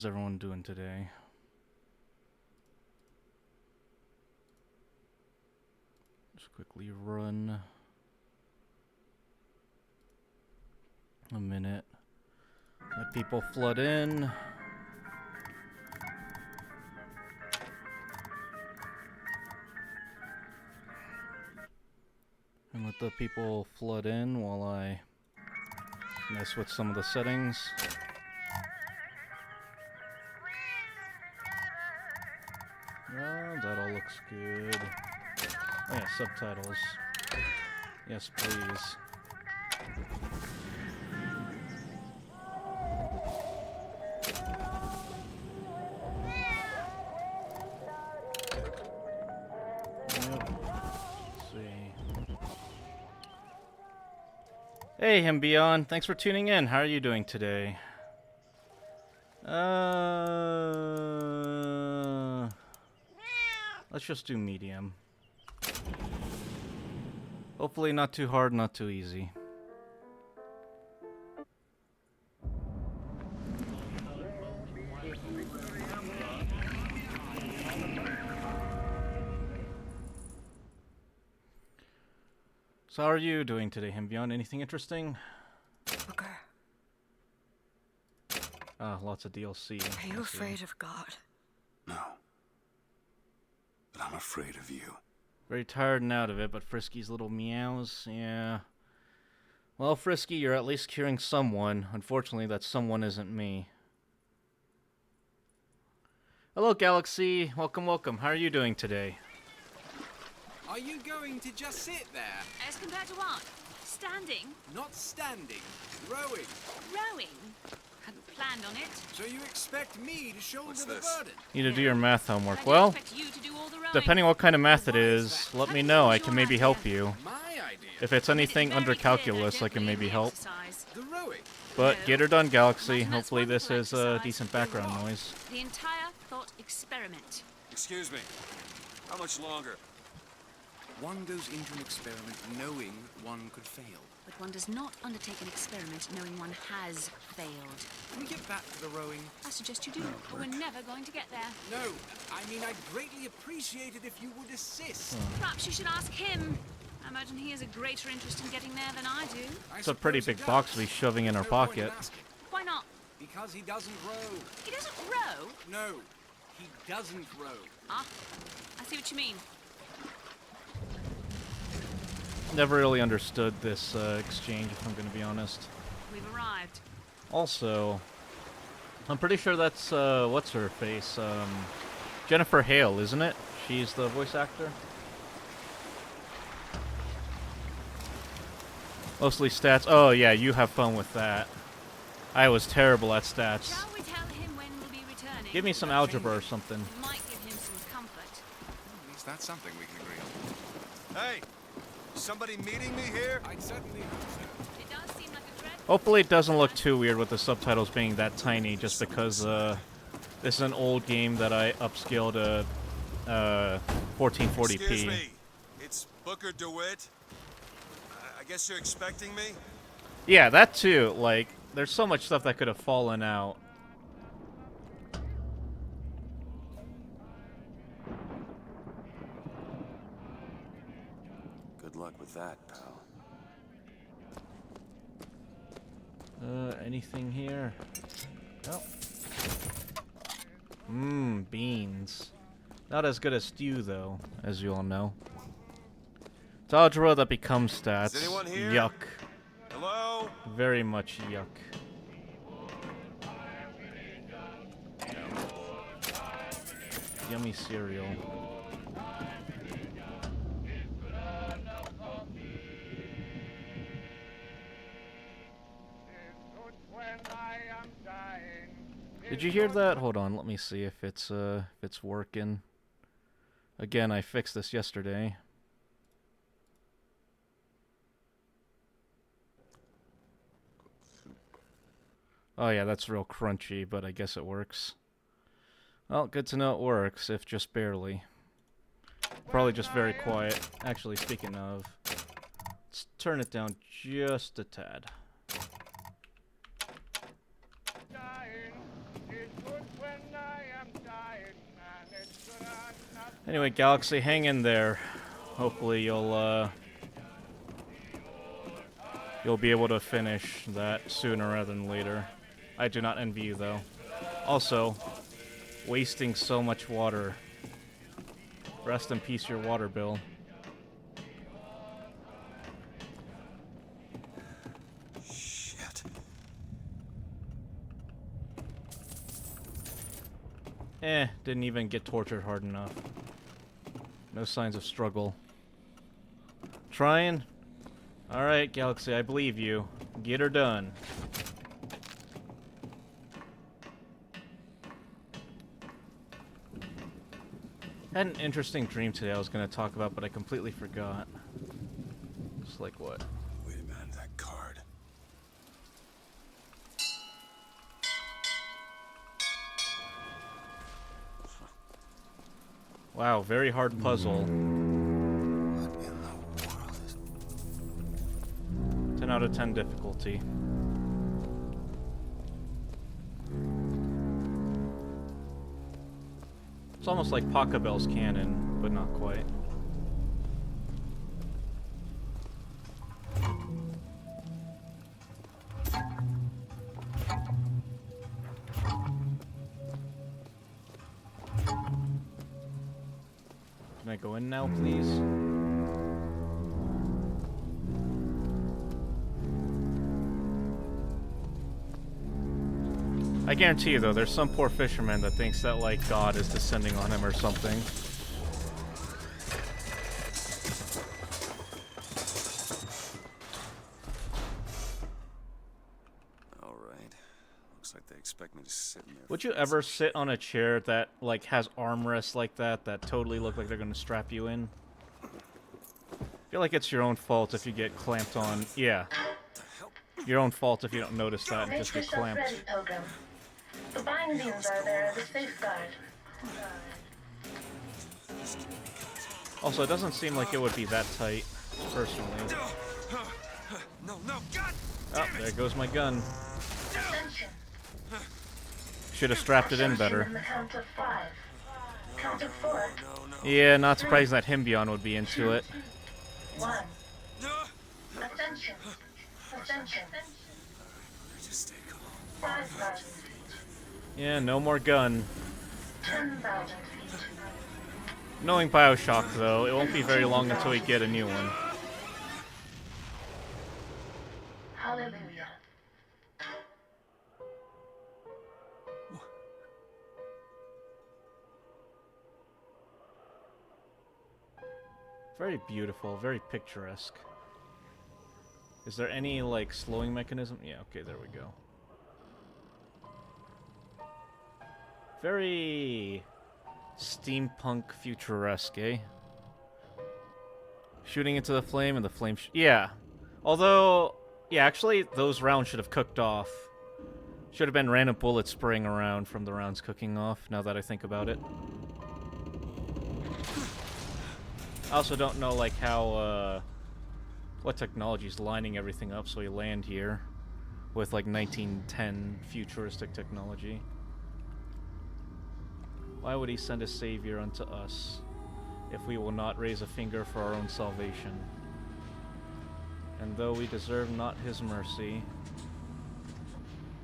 How's everyone doing today? Just quickly run a minute. Let people flood in. And let the people flood in while I mess with some of the settings. Oh, that all looks good. Oh yeah, subtitles. Yes, please. Yep. Let's see. Hey, Himbion. Thanks for tuning in. How are you doing today? Let's just do medium. Hopefully not too hard, not too easy. So how are you doing today, Himbion? Anything interesting? Booker, Ah, lots of DLC. are you afraid of God? No. But I'm afraid of you. Very tired and out of it, but Frisky's little meows, yeah. Well, Frisky, you're at least curing someone. Unfortunately, that someone isn't me. Hello, Galaxy. Welcome, welcome. How are you doing today? Are you going to just sit there? As compared to what? Standing? Not standing, rowing. Rowing? Hadn't planned on it. So you expect me to shoulder What's the this? burden? Need to do your math homework. I Well, expect you to do all the rowing. depending what kind of math it Why is is, that? let me know. I can maybe help you. My idea. If it's I made it anything very under clear that I calculus, don't I can believe maybe in help. exercise. The rowing. But No. get her done, Galaxy. Imagine that's Hopefully this wonderful is a exercise. decent background noise. The entire thought experiment. Excuse me. How much longer? One goes into an experiment knowing one could fail. But one does not undertake an experiment knowing one has failed. Can we get back to the rowing? I suggest you do, but we're never going to get there. No, I mean I'd greatly appreciate it if you would assist. Perhaps you should ask him. I imagine he has a greater interest in getting there than I do. It's a pretty big box to be shoving in our pocket. Why not? Because he doesn't row. He doesn't row. No, he doesn't row. Ah, I see what you mean. Never really understood this exchange, if I'm going to be honest. We've arrived. Also, I'm pretty sure that's, what's her face? Jennifer Hale, isn't it? She's the voice actor? Mostly stats. Oh, yeah, you have fun with that. I was terrible at stats. Shall we tell him when we'll be returning? Give me some algebra or something. It might give him some comfort. At least that's something we can agree on. Hey! Somebody meeting me here? I'd certainly hope so. It does seem like a dreadful... Hopefully it doesn't look too weird with the subtitles being that tiny, just because, this is an old game that I upscaled to, 1440p. Excuse me. It's Booker DeWitt. I guess you're expecting me? Yeah, that too. Like, there's so much stuff that could have fallen out. Good luck with that, pal. Anything here? No. Beans. Not as good as stew, though, as you all know. It's algebra that becomes stats. Is anyone here? Yuck. Hello? Very much yuck. Yummy cereal. Did you hear that? Hold on, let me see if it's working. Again, I fixed this yesterday. Oh yeah, that's real crunchy, but I guess it works. Well, good to know it works, if just barely. Probably just very quiet. Actually, speaking of, let's turn it down just a tad. Anyway, Galaxy, hang in there. Hopefully you'll be able to finish that sooner rather than later. I do not envy you, though. Also, wasting so much water. Rest in peace, your water bill. Shit. Didn't even get tortured hard enough. No signs of struggle. Trying? Alright, Galaxy, I believe you. Get her done. Had an interesting dream today I was going to talk about, but I completely forgot. It's like what? Wait a minute, that card. Wow, very hard puzzle. What in the world is... 10 out of 10 difficulty. It's almost like Pachelbel's canon, but not quite. Can I go in now, please? I guarantee you, though, there's some poor fisherman that thinks that, like, God is descending on him or something. Alright. Looks like they expect me to sit in there. Would you ever sit on a chair that, like, has armrests like that totally look like they're gonna strap you in? I feel like it's your own fault if you get clamped on. Yeah. Your own fault if you don't notice that and just get clamped. Ready, Pilgrim. The bindings are there as a safeguard. Also, it doesn't seem like it would be that tight, personally. No, God! Oh, there goes my gun. Attention. Should have strapped it in On better. the count of 5. Count of 4. Yeah, not surprising that Hymbion would be into it. 1. Attention. Attention. Just stay calm. 5,000 feet. Yeah, no more gun. 10,000 feet. Knowing Bioshock, though, it won't be very long until we get a new one. Hallelujah. Very beautiful, very picturesque. Is there any, like, slowing mechanism? Yeah, okay, there we go. Very steampunk futuresque, eh? Shooting into the flame and the flame yeah. Although, yeah, actually, those rounds should have cooked off. Should have been random bullets spraying around from the rounds cooking off, now that I think about it. I also don't know, like, how, what technology's lining everything up so we land here with, like, 1910 futuristic technology. Why would he send a savior unto us if we will not raise a finger for our own salvation? And though we deserve not his mercy,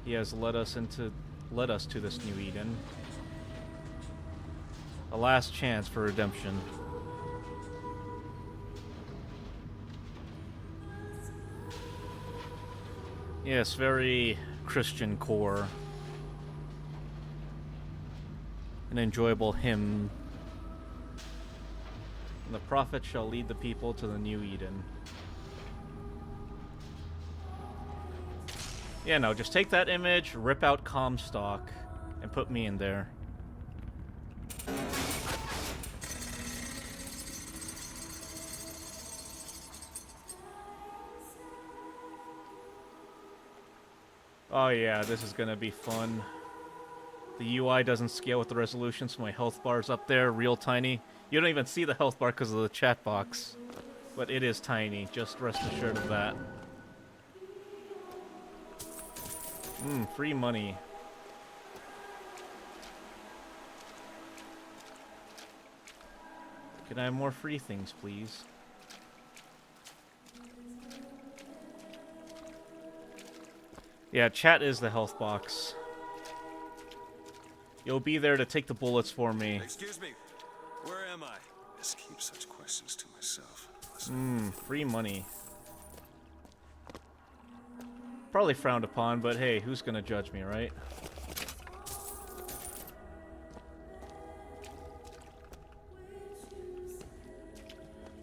he has led us to this new Eden. A last chance for redemption. Yes, very Christian core. An enjoyable hymn. And the prophet shall lead the people to the new Eden. Yeah, no, just take that image, rip out Comstock, and put me in there. Oh yeah, this is gonna be fun. The UI doesn't scale with the resolution, so my health bar's up there, real tiny. You don't even see the health bar because of the chat box. But it is tiny, just rest assured of that. Free money. Can I have more free things, please? Yeah, chat is the health box. You'll be there to take the bullets for me. Excuse me. Where am I? Just keep such questions to myself. Free money. Probably frowned upon, but hey, who's gonna judge me, right?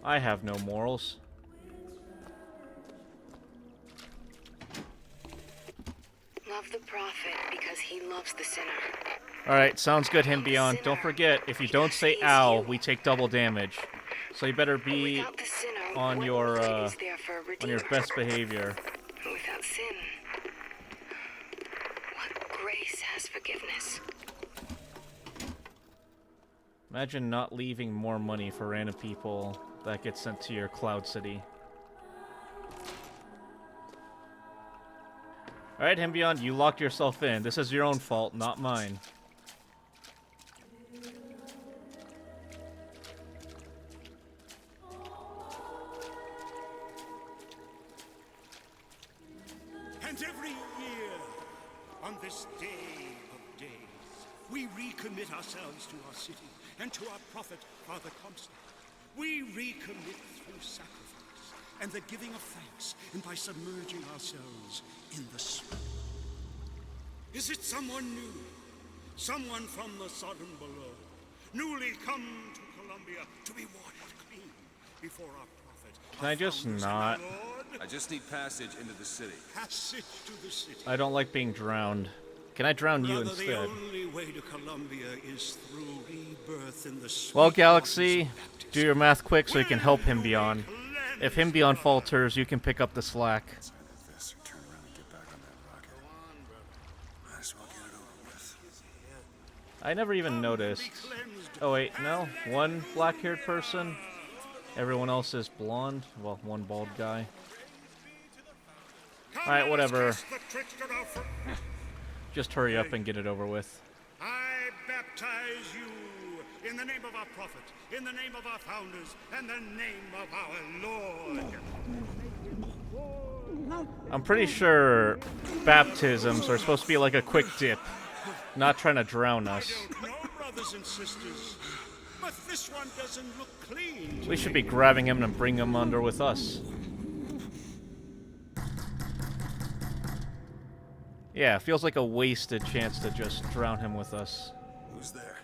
I have no morals. Love the prophet because he loves the sinner. Alright, sounds good, him beyond. Don't forget, if you don't say ow, we take double damage. So you better be Without the sinner, on what your need is there for a on your redeemer? best behavior. Without sin, what grace has forgiveness? Imagine not leaving more money for random people that get sent to your cloud city. Alright, him beyond, you locked yourself in. This is your own fault, not mine. And every year, on this day of days, we recommit ourselves to our city and to our prophet, Father Comstock. We recommit through sacrifice and the giving of thanks, and by submerging ourselves in the sweat. Is it someone new? Someone from the Sodom below, newly come to Columbia to be washed clean before our prophet? Can I just not? I just need passage into the city. Passage to the city. I don't like being drowned. Can I drown you Brother, instead? the only way to Columbia is through rebirth in the sweet Well, waters Galaxy, of baptism. do your math quick so you can help him beyond. If him beyond falters, you can pick up the slack. Either this or turn around and get back on that rocket. Might as well get it over with. I never even noticed. Oh wait, no. One black-haired person. Everyone else is blonde. Well, one bald guy. Alright, whatever. Just hurry up and get it over with. I baptize you in the name of our prophet, in the name of our founders, and the name of our Lord. I'm pretty sure baptisms are supposed to be like a quick dip. Not trying to drown us. No, brothers and sisters, but this one doesn't look clean. We should be grabbing him and bring him under with us. Yeah, feels like a wasted chance to just drown him with us. Who's there?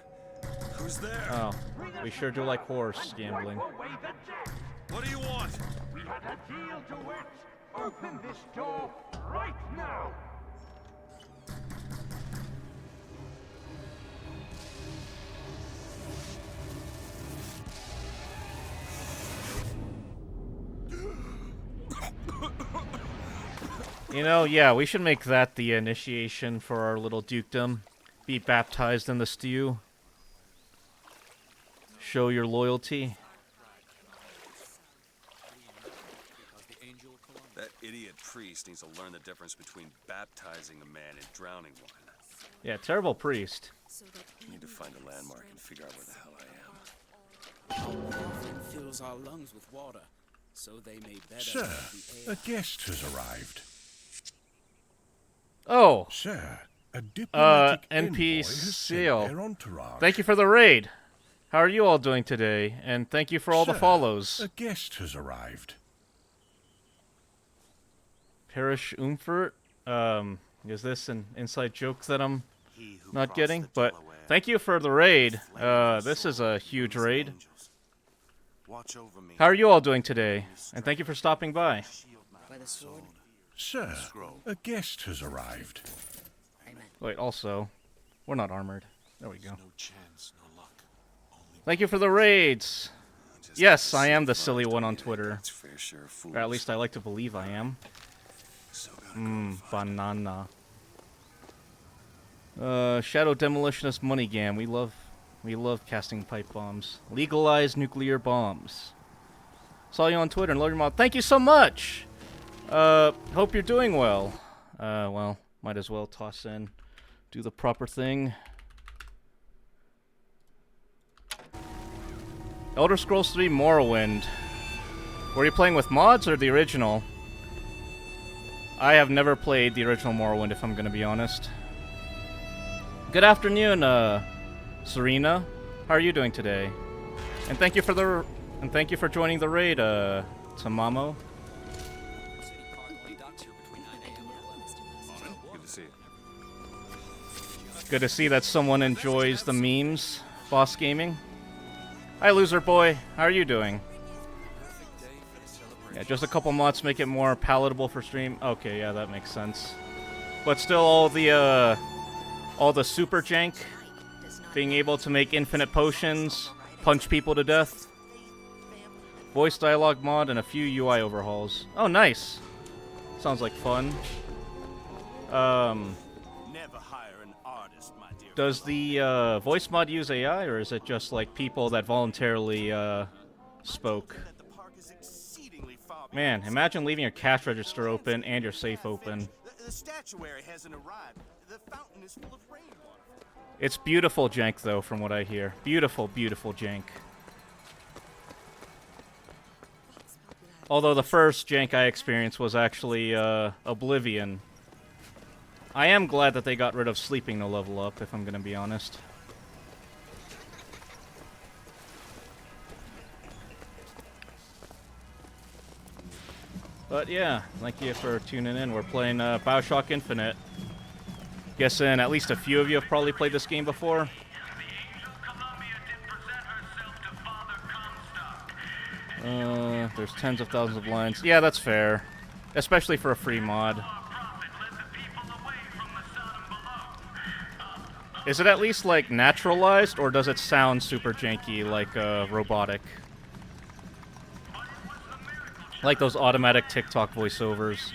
Who's there? Oh, we sure do like horse gambling. What do you want? We had a deal to it. Open this door right now. You know, yeah, we should make that the initiation for our little dukedom. Be baptized in the stew. Show your loyalty. That idiot priest needs to learn the difference between baptizing a man and drowning one. Yeah, terrible priest. I need to find a landmark and figure out where the hell I am. Our prophet fills our lungs with water, so they may better Sir, breathe the a air. guest has arrived. Oh, Sir, a diplomatic envoy has NPCO. sent their entourage. thank you for the raid. How are you all doing today? And thank you for all the Sir, follows. A guest has arrived. Parish Umfert. Is this an inside joke that I'm He who not crossed getting? the But Delaware thank you for the raid. flamed This is sword a huge amongst raid. angels. Watch over me. How are you all doing today? And thank you for stopping by. Shield my By the sword. Sir, Scroll. a guest has arrived. Amen. Wait, also, we're not armored. There we go. No chance, no luck. Only Thank you for the raids. just Yes, to I am see the if silly one on I've Twitter. got its fair share of fools. Or at least I like to believe I am. So gotta go and find Banana. Shadow Demolitionist Money Gam. We love casting pipe bombs. Legalize nuclear bombs. Saw you on Twitter and love your mom. Thank you so much! Hope you're doing well. Well, might as well toss in. Do the proper thing. Elder Scrolls 3 Morrowind. Were you playing with mods or the original? I have never played the original Morrowind, if I'm gonna be honest. Good afternoon, Serena. How are you doing today? And thank you for joining the raid, Tamamo. Good to see you. Good to see that someone enjoys the memes. Boss Gaming. Hi, Loser Boy. How are you doing? Yeah, just a couple mods make it more palatable for stream. Okay, yeah, that makes sense. But still, all the super jank, being able to make infinite potions, punch people to death, voice dialogue mod, and a few UI overhauls. Oh, nice. Sounds like fun. Does the voice mod use AI, or is it just like people that voluntarily spoke? Man, imagine leaving your cash register open and your safe open. The statuary hasn't arrived. The fountain is full of rainwater. It's beautiful jank, though, from what I hear. Beautiful, beautiful jank. Although the first jank I experienced was actually Oblivion. I am glad that they got rid of sleeping to level up, if I'm gonna be honest. But yeah, thank you for tuning in. We're playing Bioshock Infinite. Guessing at least a few of you have probably played this game before. There's tens of thousands of lines. Yeah, that's fair. Especially for a free mod. Is it at least, like, naturalized, or does it sound super janky, like, robotic? Like those automatic TikTok voiceovers.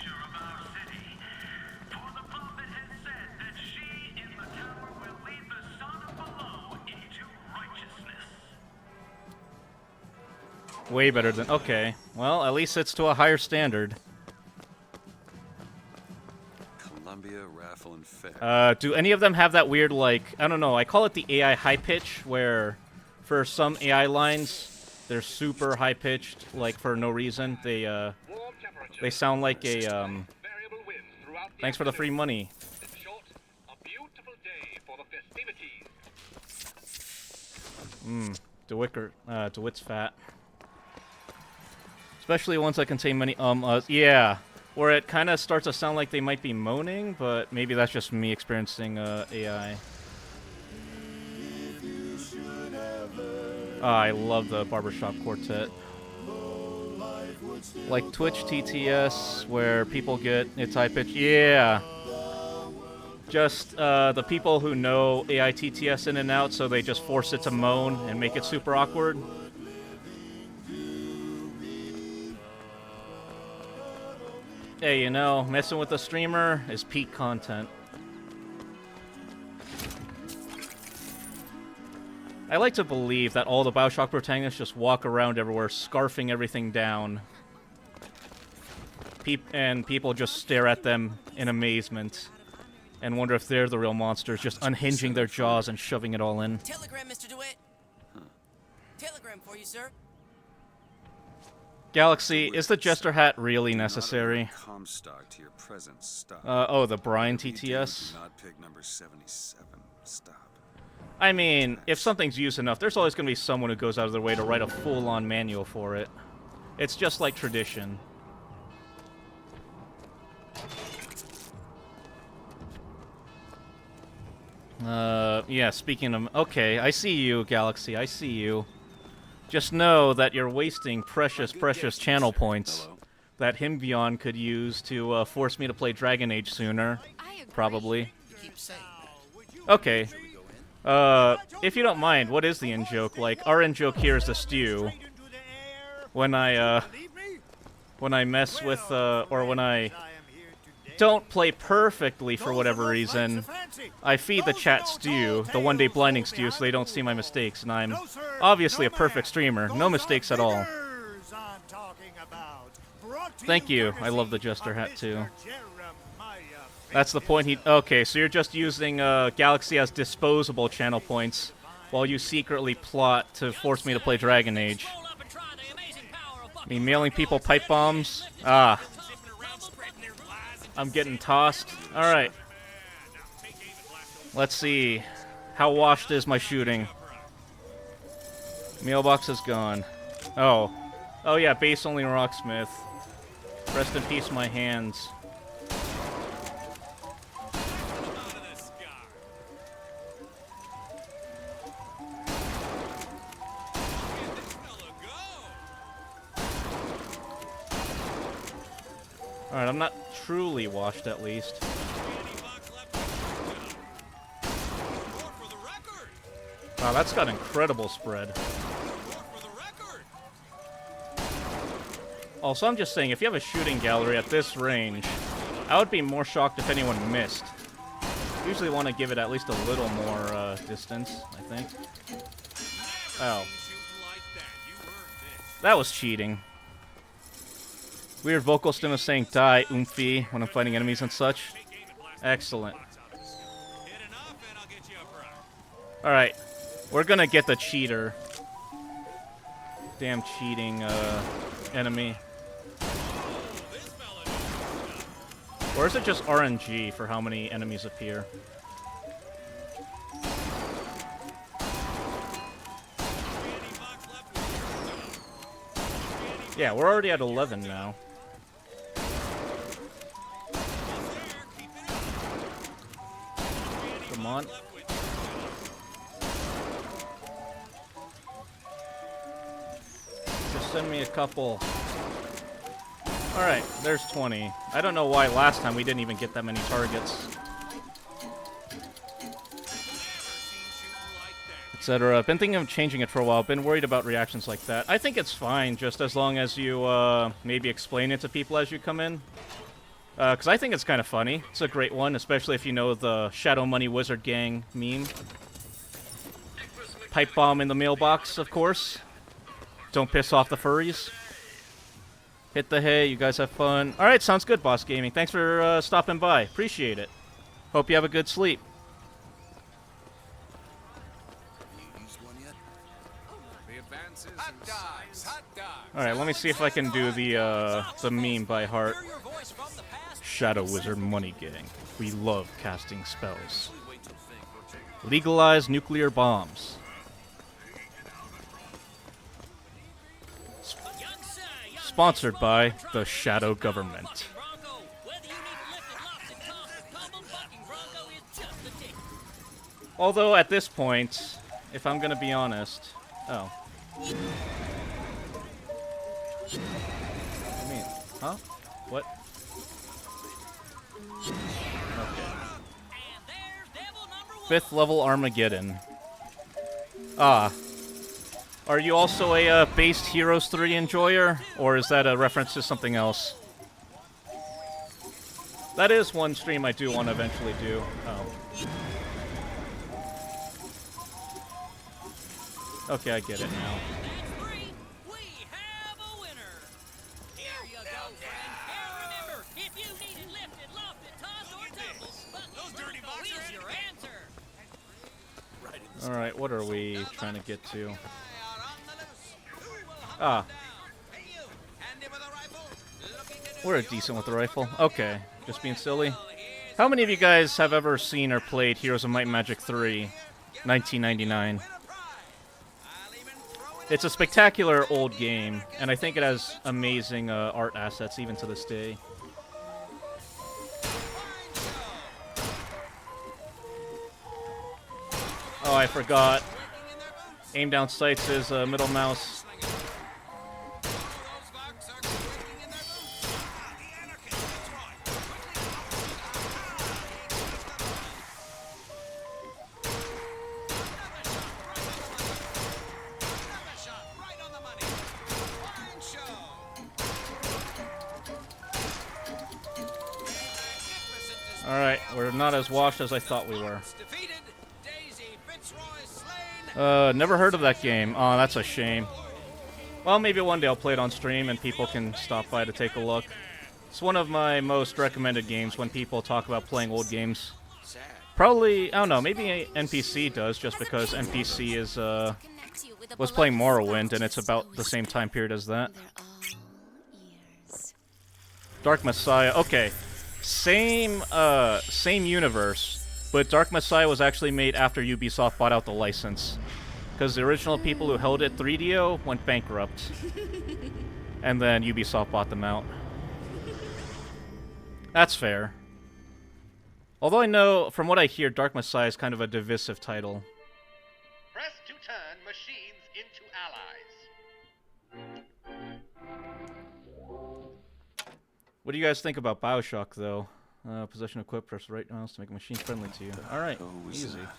Way better than... Okay. Well, at least it's to a higher standard. Columbia Raffle and Fair. Do any of them have that weird, like... I don't know, I call it the AI high pitch, where for some AI lines, they're super high pitched, like for no reason. They sound like a, Thanks for the free money. DeWitt's fat. Especially ones that contain many yeah. Where it kind of starts to sound like they might be moaning, but maybe that's just me experiencing AI. Oh, I love the Barbershop Quartet. Like Twitch TTS, where people get its high pitch. Yeah. Just the people who know AI TTS in and out, so they just force it to moan and make it super awkward. Hey, you know, messing with a streamer is peak content. I like to believe that all the Bioshock protagonists just walk around everywhere, scarfing everything down. And people just stare at them in amazement and wonder if they're the real monsters, just unhinging their jaws and shoving it all in. Telegram, Mr. DeWitt. Telegram for you, sir. Galaxy, is the Jester hat really necessary? Oh, the Brian TTS? I mean, if something's used enough, there's always going to be someone who goes out of their way to write a full-on manual for it. It's just like tradition. Yeah, speaking of... Okay, I see you, Galaxy, I see you. Just know that you're wasting precious, precious channel points that Himbion could use to force me to play Dragon Age sooner. Probably. Okay. If you don't mind, what is the in-joke? Like, our in-joke here is the stew. When I mess with, or when I don't play perfectly for whatever reason, I feed the chat stew, the one-day blinding stew, so they don't see my mistakes, and I'm obviously a perfect streamer. No mistakes at all. Thank you. I love the Jester hat, too. That's the point he... Okay, so you're just using Galaxy as disposable channel points while you secretly plot to force me to play Dragon Age. Me mailing people pipe bombs? Ah. I'm getting tossed. Alright. Let's see. How washed is my shooting? Mailbox is gone. Oh. Oh yeah, base only Rocksmith. Rest in peace, my hands. Alright, I'm not truly washed at least. Wow, that's got incredible spread. Also, I'm just saying, if you have a shooting gallery at this range, I would be more shocked if anyone missed. Usually want to give it at least a little more distance, I think. Oh. That was cheating. Weird vocal stim is saying die, oomphy, when I'm fighting enemies and such. Excellent. Alright. We're gonna get the cheater. Damn cheating, enemy. Or is it just RNG for how many enemies appear? Yeah, we're already at 11 now. Come on. Just send me a couple. Alright, there's 20. I don't know why last time we didn't even get that many targets. Etc. I've been thinking of changing it for a while. Been worried about reactions like that. I think it's fine, just as long as you maybe explain it to people as you come in. Because I think it's kind of funny. It's a great one, especially if you know the Shadow Money Wizard Gang meme. Pipe bomb in the mailbox, of course. Don't piss off the furries. Hit the hay, you guys have fun. Alright, sounds good, Boss Gaming. Thanks for stopping by. Appreciate it. Hope you have a good sleep. Alright, let me see if I can do the meme by heart. Shadow Wizard Money Gang. We love casting spells. Legalize nuclear bombs. Sponsored by the Shadow Government. Although, at this point, if I'm gonna be honest... Oh. I mean, huh? What? Okay. 5th level Armageddon. Ah. Are you also a based Heroes 3 enjoyer? Or is that a reference to something else? That is one stream I do want to eventually do. Oh. Okay, I get it now. Alright, what are we trying to get to? Ah. We're decent with the rifle. Okay, just being silly. How many of you guys have ever seen or played Heroes of Might and Magic 3, 1999? It's a spectacular old game, and I think it has amazing art assets even to this day. Oh, I forgot. Aim down sights is middle mouse. Alright, we're not as washed as I thought we were. Never heard of that game. Oh, that's a shame. Well, maybe one day I'll play it on stream and people can stop by to take a look. It's one of my most recommended games when people talk about playing old games. Probably, I don't know, maybe NPC does, just because NPC is, was playing Morrowind, and it's about the same time period as that. Dark Messiah, okay. Same universe, but Dark Messiah was actually made after Ubisoft bought out the license. Because the original people who held it, 3DO, went bankrupt. And then Ubisoft bought them out. That's fair. Although I know, from what I hear, Dark Messiah is kind of a divisive title. Press to turn machines into allies. What do you guys think about Bioshock, though? Possession equip, press right mouse to make a machine friendly to you. Alright, easy. Well,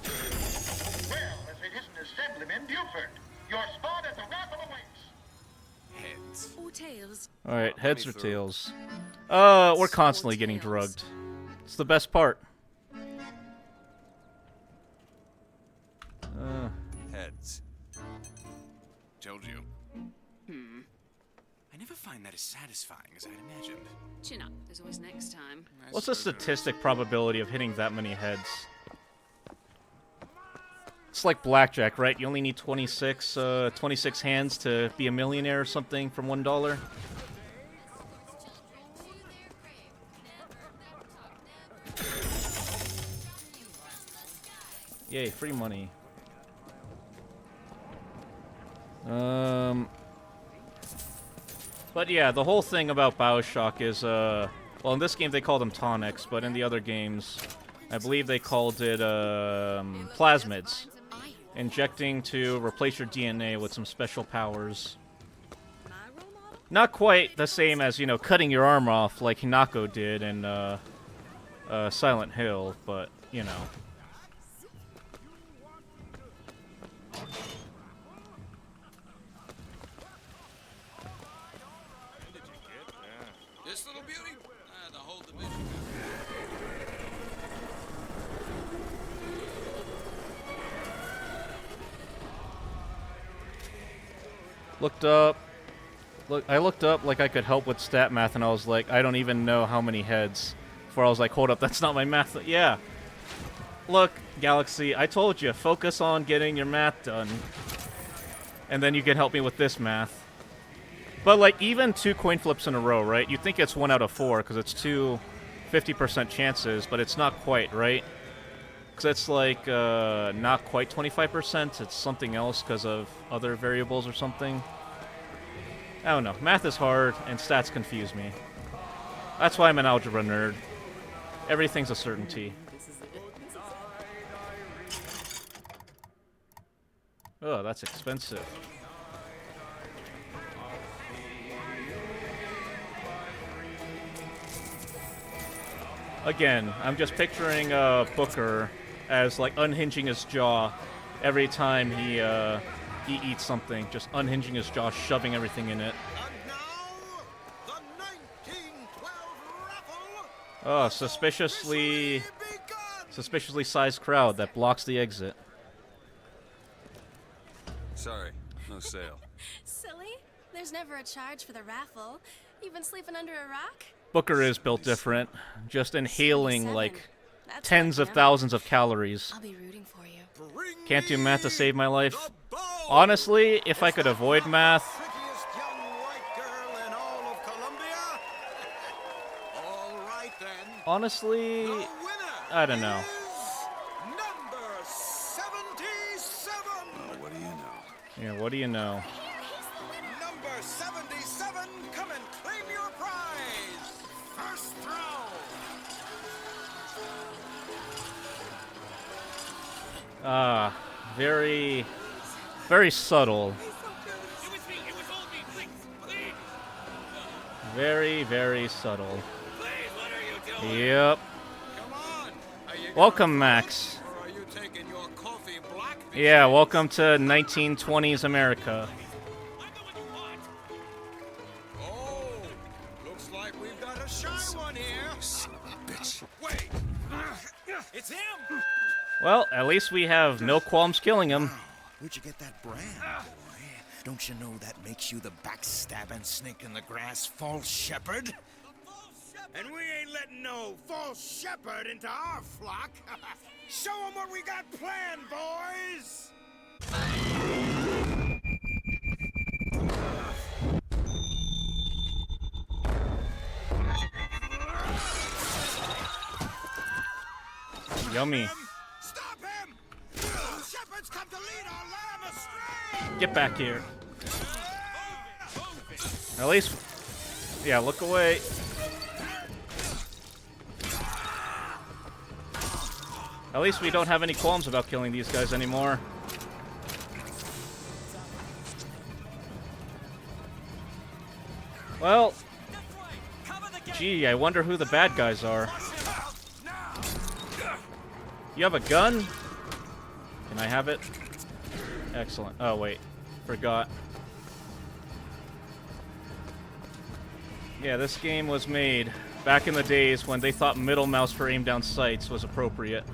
as it isn't Assemblyman Buford, your spot at the raffle awaits. Heads. Or tails. Alright, heads or tails? We're constantly getting drugged. It's the best part. Heads. Told you. I never find that as satisfying as I'd imagined. Chin up. There's always next time. What's the statistic probability of hitting that many heads? It's like blackjack, right? You only need 26 hands to be a millionaire or something from $1. Yay, free money. But yeah, the whole thing about Bioshock is, well, in this game they call them tonics, but in the other games, I believe they called it, plasmids. Injecting to replace your DNA with some special powers. Not quite the same as, you know, cutting your arm off like Hinako did in, Silent Hill, but, you know. This little beauty? The whole division. I looked up like I could help with stat math, and I was like, I don't even know how many heads. Before I was like, hold up, that's not my math. Yeah. Look, Galaxy, I told you, focus on getting your math done. And then you can help me with this math. But, like, even 2 coin flips in a row, right? You'd think it's 1 out of 4, because it's 2 50% chances, but it's not quite, right? Because it's, like, not quite 25%. It's something else because of other variables or something. I don't know. Math is hard, and stats confuse me. That's why I'm an algebra nerd. Everything's a certainty. Oh, that's expensive. Again, I'm just picturing Booker as like unhinging his jaw every time he eats something, just unhinging his jaw, shoving everything in it. And now, the 1912 raffle. Oh, suspiciously sized crowd that blocks the exit. Sorry, no sale. Silly. There's never a charge for the raffle. You've been sleeping under a rock? Booker is built different, just inhaling 77. like That's tens of lucky. thousands of calories. I'll be rooting for you. Can't do math to save my life. Honestly, if I could avoid math, Prettiest young white girl in all of Columbia. All right then. honestly, The winner I don't know. Is number 77. Oh, what do you know? Yeah, what do you know? Number 77, come and claim your prize. First throw. Ah, very, very subtle. Very, very subtle. Yep. Come on. Are you Welcome, Max. or are you taking your coffee black? Yeah, welcome to 1920s America. Oh, looks like we've got a shy one here. Bitch. Wait. It's him. Well, at least we have no qualms killing him. Where'd you get that brand, boy? Don't you know that makes you the backstabbing snake in the grass false shepherd? The false shepherd. And we ain't letting no false shepherd into our flock. Show them what we got planned, boys! Yummy. Stop him! Shepherds come to lead our lamb astray! Get back here. At least, yeah, look away. At least we don't have any qualms about killing these guys anymore. Well, gee, I wonder who the bad guys are. You have a gun? Can I have it? Excellent. Oh, wait. Forgot. Yeah, this game was made back in the days when they thought middle mouse for aim down sights was appropriate.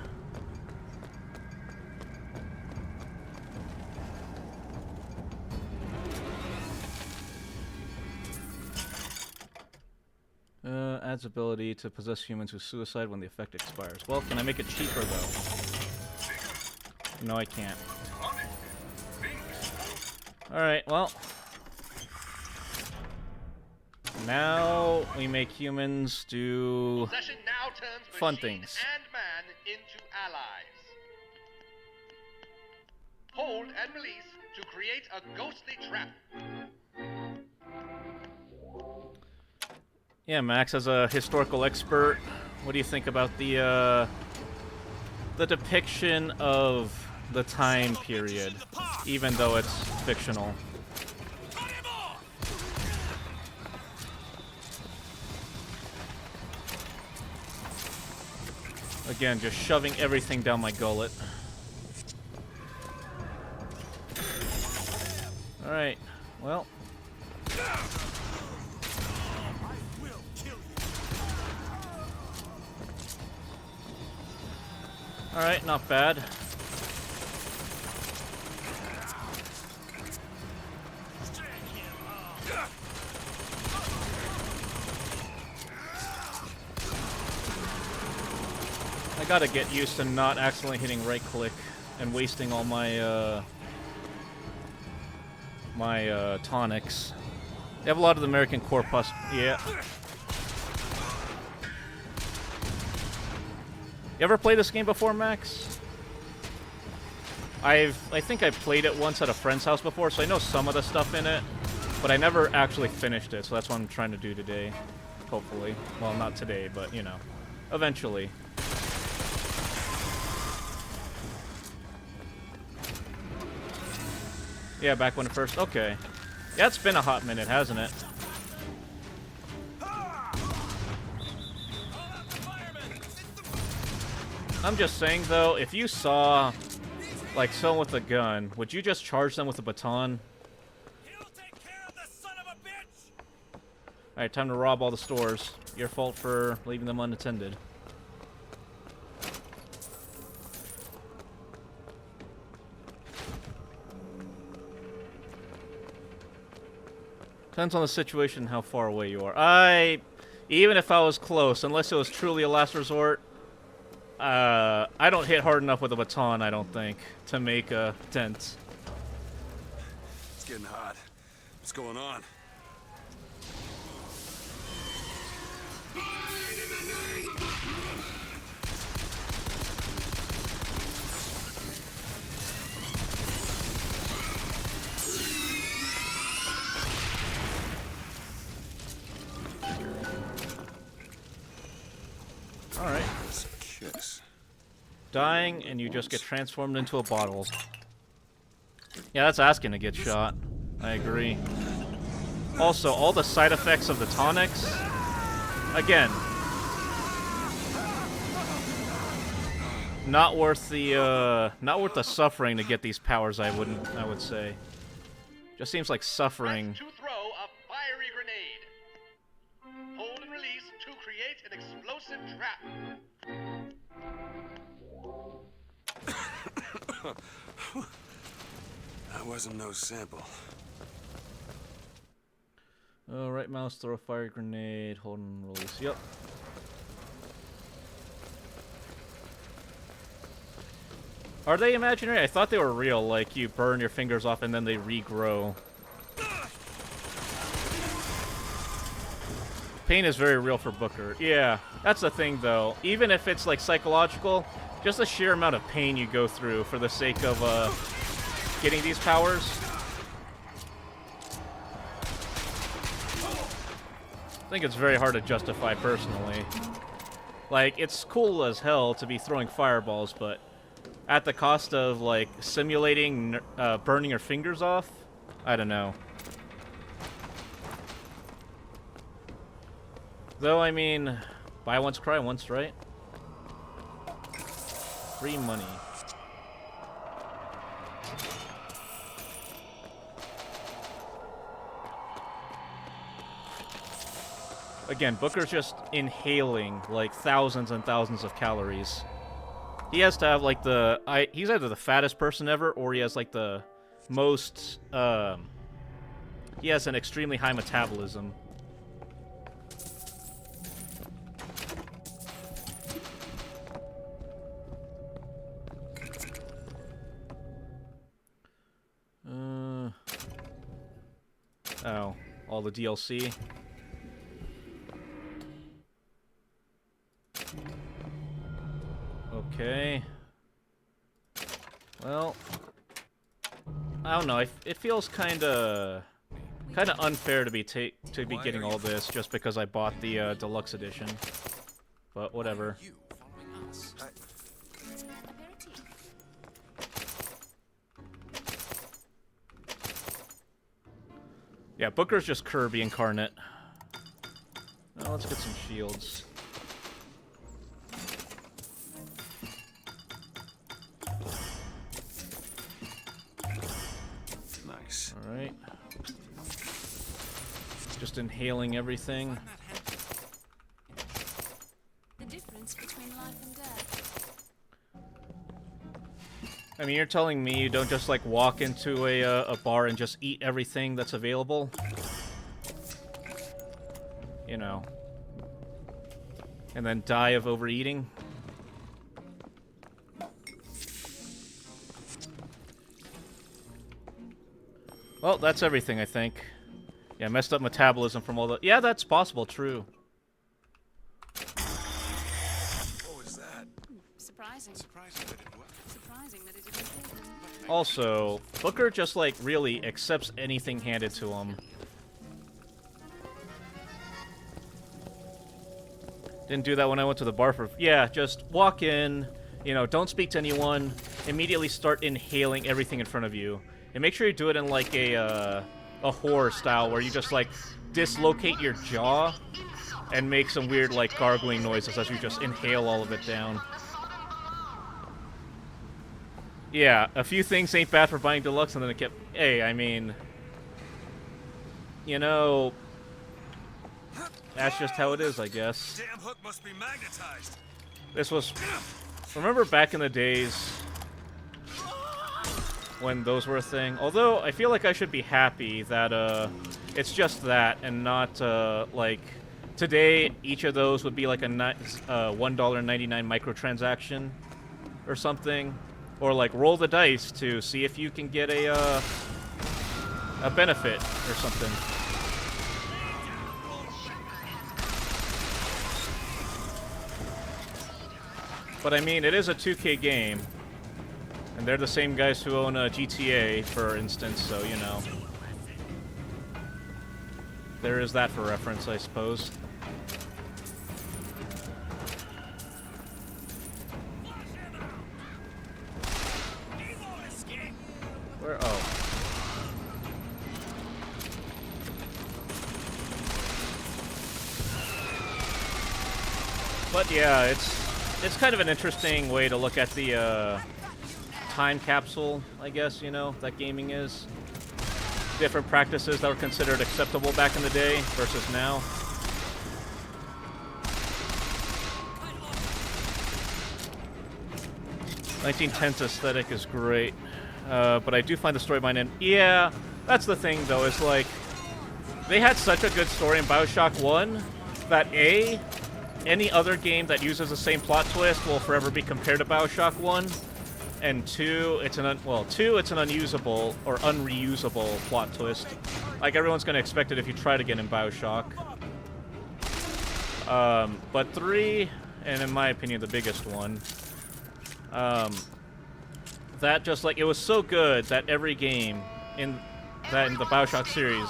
Adds ability to possess humans with suicide when the effect expires. Well, can I make it cheaper, though? No, I can't. Alright, well. Now we make humans do Possession now turns fun machine things. and man into allies. Hold and release to create a ghostly trap. Yeah, Max, as a historical expert, what do you think about the depiction of the time period, even though it's fictional? Again, just shoving everything down my gullet. Alright, well. Alright, not bad. I gotta get used to not accidentally hitting right click and wasting all my tonics. They have a lot of the American corpus. Yeah. You ever played this game before, Max? I think I played it once at a friend's house before, so I know some of the stuff in it, but I never actually finished it, so that's what I'm trying to do today. Hopefully. Well, not today, but, you know, eventually. Yeah, back when it first... Okay. Yeah, it's been a hot minute, hasn't it? I'm just saying, though, if you saw, like, someone with a gun, would you just charge them with a baton? Alright, time to rob all the stores. Your fault for leaving them unattended. Depends on the situation and how far away you are. Even if I was close, unless it was truly a last resort, I don't hit hard enough with a baton, I don't think, to make a dent. It's getting hot. What's going on? Alright. Kiss. Dying, and you just get transformed into a bottle. Yeah, that's asking to get shot. I agree. Also, all the side effects of the tonics... Again. Not worth the suffering to get these powers, I would say. Just seems like suffering. To throw a fiery grenade. Hold and release to create an explosive trap. That wasn't no sample. Right mouse, throw a fire grenade, hold and release. Yep. Are they imaginary? I thought they were real, like you burn your fingers off and then they regrow. Pain is very real for Booker. Yeah, that's the thing though. Even if it's like psychological, just the sheer amount of pain you go through for the sake of getting these powers. I think it's very hard to justify personally. Like, it's cool as hell to be throwing fireballs, but at the cost of, like, simulating burning your fingers off? I don't know. Though, I mean, buy once, cry once, right? Free money. Again, Booker's just inhaling, like, thousands and thousands of calories. He has to have, like, he's either the fattest person ever, or he has, like, the most, he has an extremely high metabolism. Oh, all the DLC. Okay. Well, I don't know. It feels kind of unfair to be getting all this just because I bought the deluxe edition. But whatever. Yeah, Booker's just Kirby incarnate. Well, let's get some shields. Nice. Alright. Just inhaling everything. The difference between life and death. I mean, you're telling me you don't just, like, walk into a bar and just eat everything that's available? You know. And then die of overeating? Well, that's everything, I think. Yeah, messed up metabolism from all the... Yeah, that's possible, true. What was that? Surprising. Surprising that it was. Surprising that it didn't kill him. Also, Booker just, like, really accepts anything handed to him. Didn't do that when I went to the bar for... Yeah, just walk in, you know, don't speak to anyone, immediately start inhaling everything in front of you. And make sure you do it in, like, a horror style, where you just, like, dislocate your jaw and make some weird, like, gargling noises as you just inhale all of it down. Yeah, a few things ain't bad for buying deluxe, and then it kept... Hey, I mean... You know... That's just how it is, I guess. Damn hook must be magnetized. This was... Remember back in the days when those were a thing? Although, I feel like I should be happy that, it's just that, and not, like... Today, each of those would be like a $1.99 microtransaction or something. Or, like, roll the dice to see if you can get a benefit or something. But, I mean, it is a 2K game. And they're the same guys who own GTA, for instance, so, you know. There is that for reference, I suppose. Where? Oh. But yeah, it's kind of an interesting way to look at the time capsule, I guess, you know, that gaming is. Different practices that were considered acceptable back in the day versus now. '10's aesthetic is great. But I do find the storyline in... Yeah, that's the thing, though, is like... They had such a good story in Bioshock 1 that, any other game that uses the same plot twist will forever be compared to Bioshock 1. and 2, it's an it's an unusable or unreusable plot twist. Like everyone's gonna expect it if you try to get in Bioshock. But 3, and in my opinion the biggest one, that just like it was so good that every game in the Bioshock series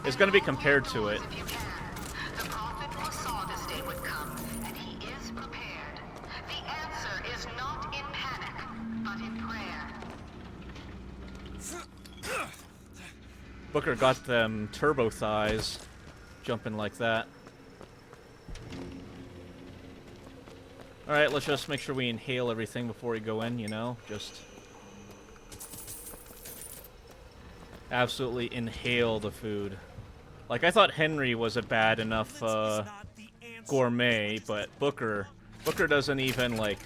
is gonna be compared to it. Booker got them turbo thighs, jumping like that. Alright, let's just make sure we inhale everything before we go in, you know? Just absolutely inhale the food. Like, I thought Henry was a bad enough gourmet, but Booker doesn't even, like,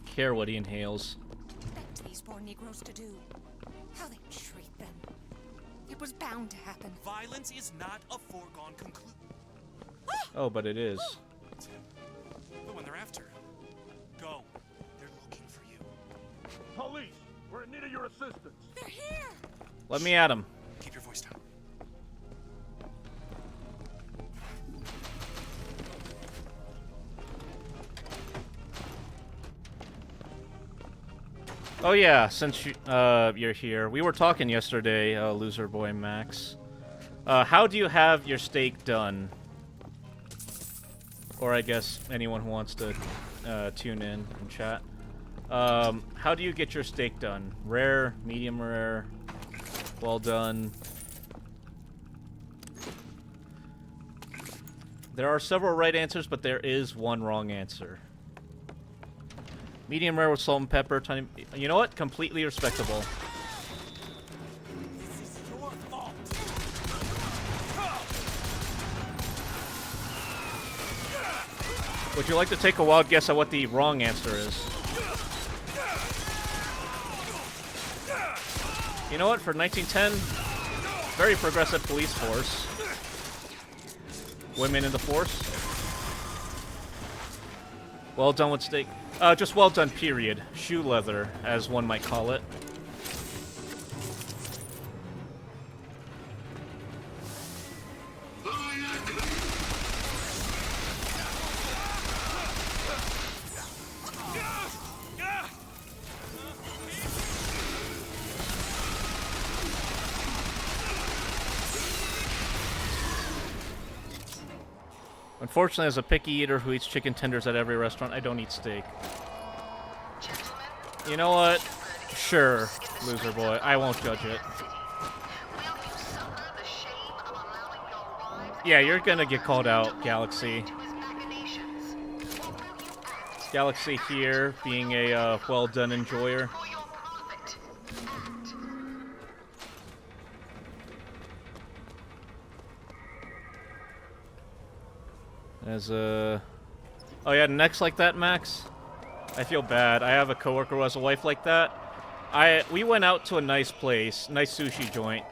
care what he inhales. Expect these poor Negroes to do. How they treat them. It was bound to happen. Violence is not a foregone conclusion. Oh, but it is. It's him. The one they're after. Go. They're looking for you. Police, we're in need of your assistance. They're here. Let me at him. Keep your voice down. Oh yeah, since you're here, we were talking yesterday, loser boy Max. How do you have your steak done? Or I guess anyone who wants to tune in and chat. How do you get your steak done? Rare, medium rare, well done. There are several right answers, but there is one wrong answer. Medium rare with salt and pepper, tiny... You know what? Completely respectable. This is your fault. Would you like to take a wild guess at what the wrong answer is? You know what? For 1910, very progressive police force. Women in the force. Well done with steak. Just well done, period. Shoe leather, as one might call it. Unfortunately, as a picky eater who eats chicken tenders at every restaurant, I don't eat steak. You know what? Sure, loser boy. I won't judge it. Yeah, you're gonna get called out, Galaxy. Galaxy here, being a well-done enjoyer. As oh yeah, necks like that, Max? I feel bad. I have a coworker who has a wife like that. We went out to a nice place, nice sushi joint,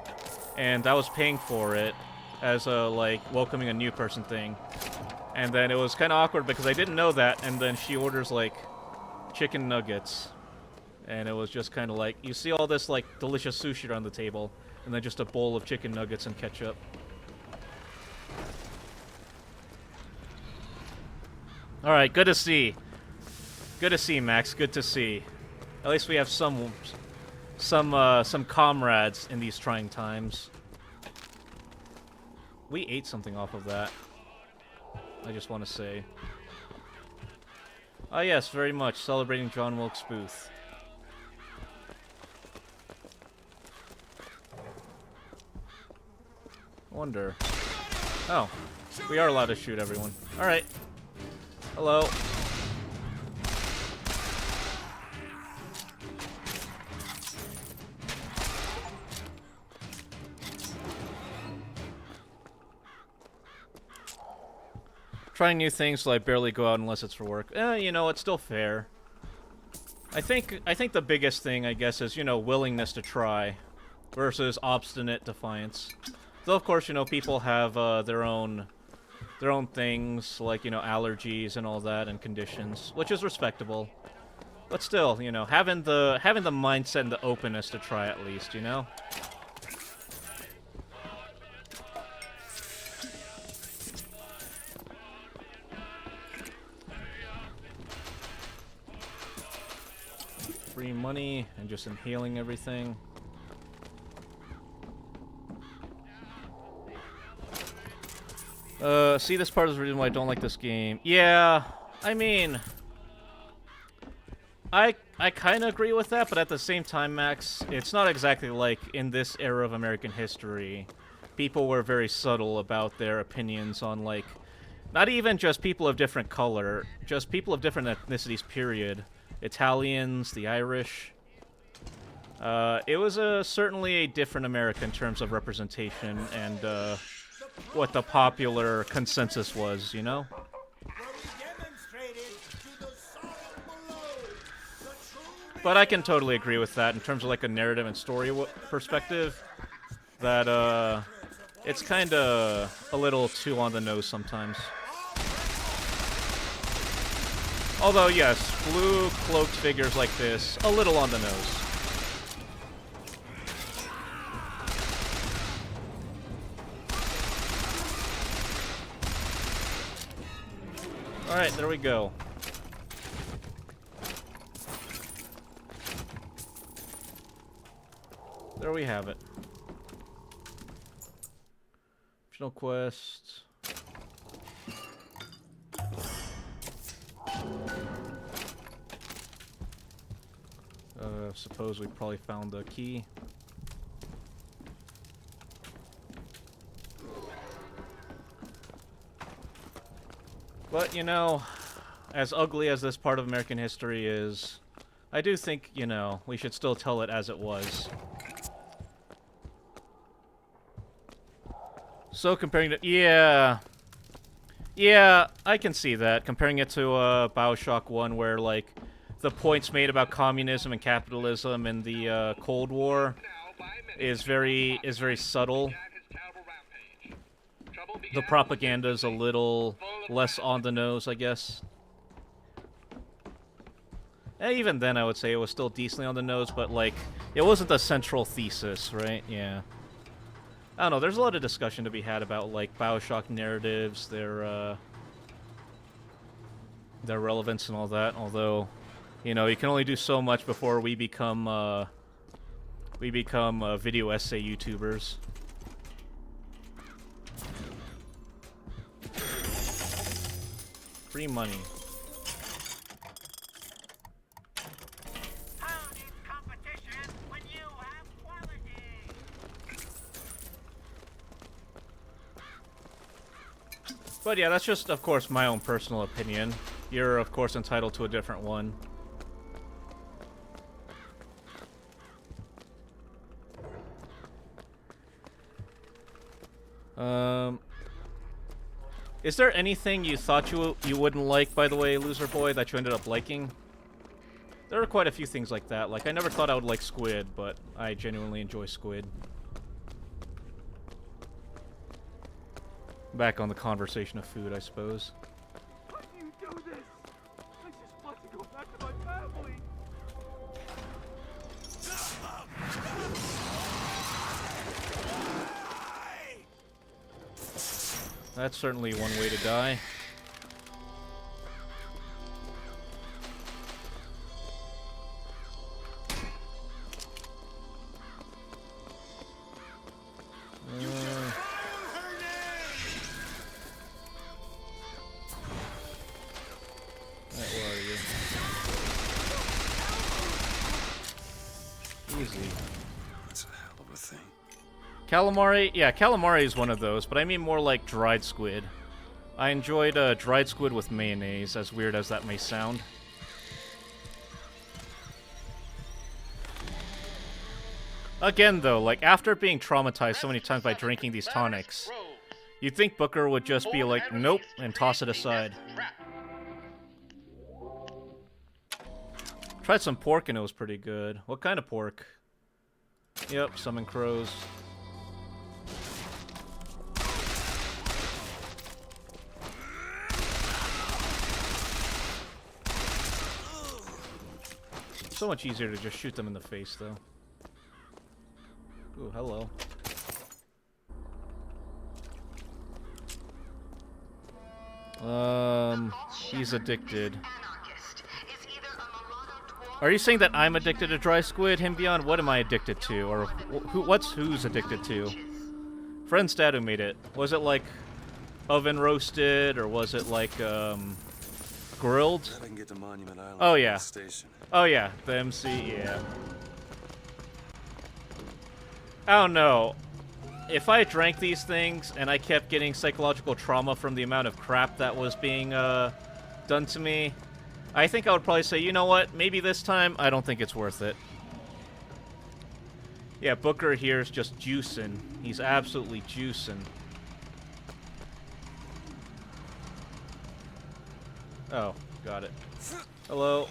and I was paying for it as a, like, welcoming a new person thing. And then it was kind of awkward because I didn't know that, and then she orders, like, chicken nuggets. And it was just kind of like, you see all this, like, delicious sushi on the table, and then just a bowl of chicken nuggets and ketchup. Alright, good to see. Good to see, Max. Good to see. At least we have some comrades in these trying times. We ate something off of that. I just want to say. Ah, yes, very much. Celebrating John Wilkes Booth. Wonder. Oh, we are allowed to shoot everyone. Alright. Hello. Trying new things so I barely go out unless it's for work. You know, it's still fair. I think the biggest thing, I guess, is, you know, willingness to try versus obstinate defiance. Though, of course, you know, people have their own things, like, you know, allergies and all that, and conditions, which is respectable. But still, you know, having the mindset and the openness to try at least, you know? Free money and just inhaling everything. See, this part is the reason why I don't like this game. Yeah, I mean, I kind of agree with that, but at the same time, Max, it's not exactly like in this era of American history, people were very subtle about their opinions on, like, not even just people of different color, just people of different ethnicities, period. Italians, the Irish. It was certainly a different America in terms of representation and what the popular consensus was, you know? But I can totally agree with that in terms of like a narrative and story perspective, that it's kind of a little too on the nose sometimes. Although, yes, blue cloaked figures like this, a little on the nose. Alright, there we go. There we have it. Optional quest. Suppose we probably found the key. But, you know, as ugly as this part of American history is, I do think, you know, we should still tell it as it was. So comparing to... Yeah. Yeah, I can see that. Comparing it to Bioshock 1, where, like, the points made about communism and capitalism in the Cold War is very subtle. The propaganda's a little less on the nose, I guess. And even then, I would say it was still decently on the nose, but, like, it wasn't the central thesis, right? Yeah. I don't know, there's a lot of discussion to be had about, like, Bioshock narratives, their relevance and all that, although, you know, you can only do so much before we become video essay YouTubers. Free money. But yeah, that's just, of course, my own personal opinion. You're, of course, entitled to a different one. Is there anything you thought you wouldn't like, by the way, Loser Boy, that you ended up liking? There are quite a few things like that. Like, I never thought I would like squid, but I genuinely enjoy squid. Back on the conversation of food, I suppose. Why do you do this? I just want to go back to my family. That's certainly one way to die. Where are you? Easy. That's a hell of a thing. Calamari? Yeah, calamari is one of those, but I mean more like dried squid. I enjoyed dried squid with mayonnaise, as weird as that may sound. Again, though, like, after being traumatized so many times by drinking these tonics, you'd think Booker would just be like, nope, and toss it aside. Tried some pork and it was pretty good. What kind of pork? Yep, summon crows. So much easier to just shoot them in the face, though. Ooh, hello. He's addicted. Are you saying that I'm addicted to dry squid, him beyond? What am I addicted to? Or who's addicted to? Friend's dad who made it. Was it like oven roasted, or was it like grilled? I can get to Monument Island. Oh yeah. Station. Oh yeah, the MC, yeah. I don't know. If I drank these things and I kept getting psychological trauma from the amount of crap that was being done to me, I think I would probably say, you know what, maybe this time I don't think it's worth it. Yeah, Booker here is just juicing. He's absolutely juicing. Oh, got it. Hello.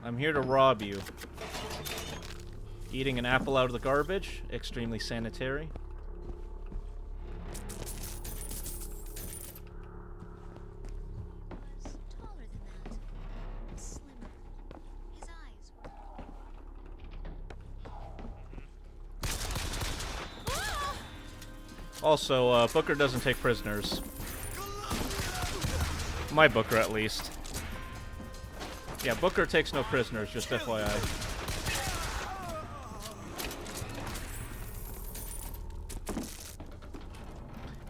I'm here to rob you. Eating an apple out of the garbage, extremely sanitary. Also, Booker doesn't take prisoners. My Booker, at least. Yeah, Booker takes no prisoners, just FYI.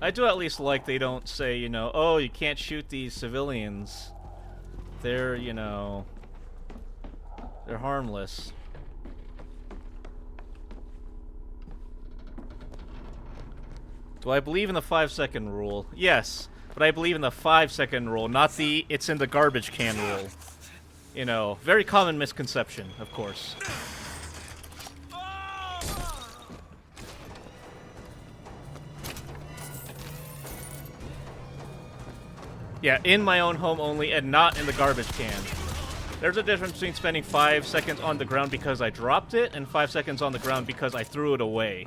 I do at least like they don't say, you know, oh, you can't shoot these civilians. They're, you know, they're harmless. Do I believe in the 5-second rule? Yes, but I believe in the 5-second rule, not the it's in the garbage can rule. You know, very common misconception, of course. Yeah, in my own home only, and not in the garbage can. There's a difference between spending 5 seconds on the ground because I dropped it, and 5 seconds on the ground because I threw it away.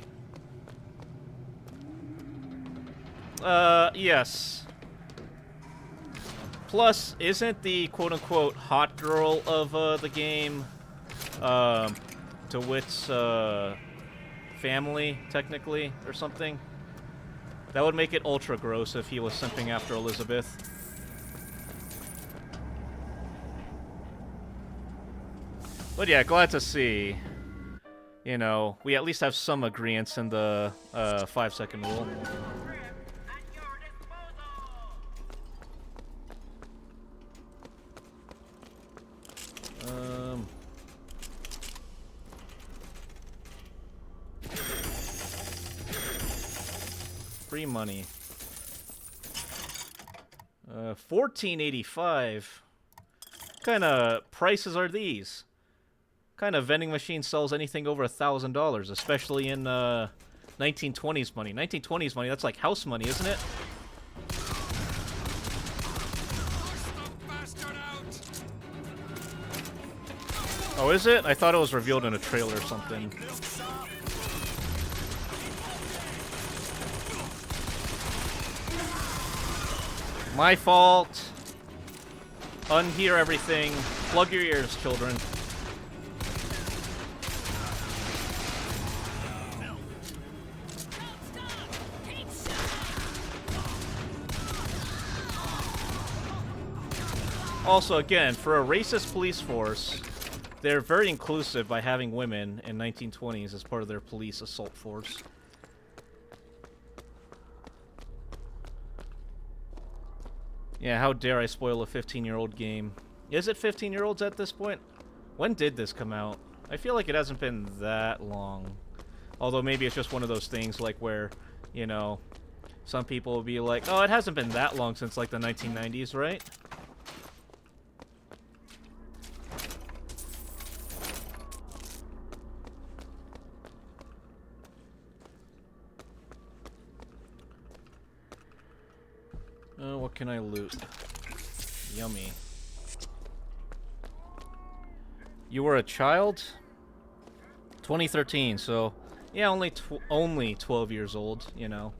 Yes. Plus, isn't the quote-unquote hot girl of, the game, DeWitt's, family, technically, or something? That would make it ultra gross if he was simping after Elizabeth. But yeah, glad to see, you know, we at least have some agreements in the, 5-second rule. Free money. 1485. What kind of prices are these? What kind of vending machine sells anything over $1,000, especially in 1920s money? 1920s money, that's like house money, isn't it? Oh, is it? I thought it was revealed in a trailer or something. My fault. Unhear everything. Plug your ears, children. Also, again, for a racist police force, they're very inclusive by having women in 1920s as part of their police assault force. Yeah, how dare I spoil a 15-year-old game. Is it 15-year-olds at this point? When did this come out? I feel like it hasn't been that long. Although maybe it's just one of those things like where, you know, some people will be like, oh, it hasn't been that long since like the 1990s, right? What can I loot? Yummy. You were a child? 2013, so yeah, only 12 years old, you know.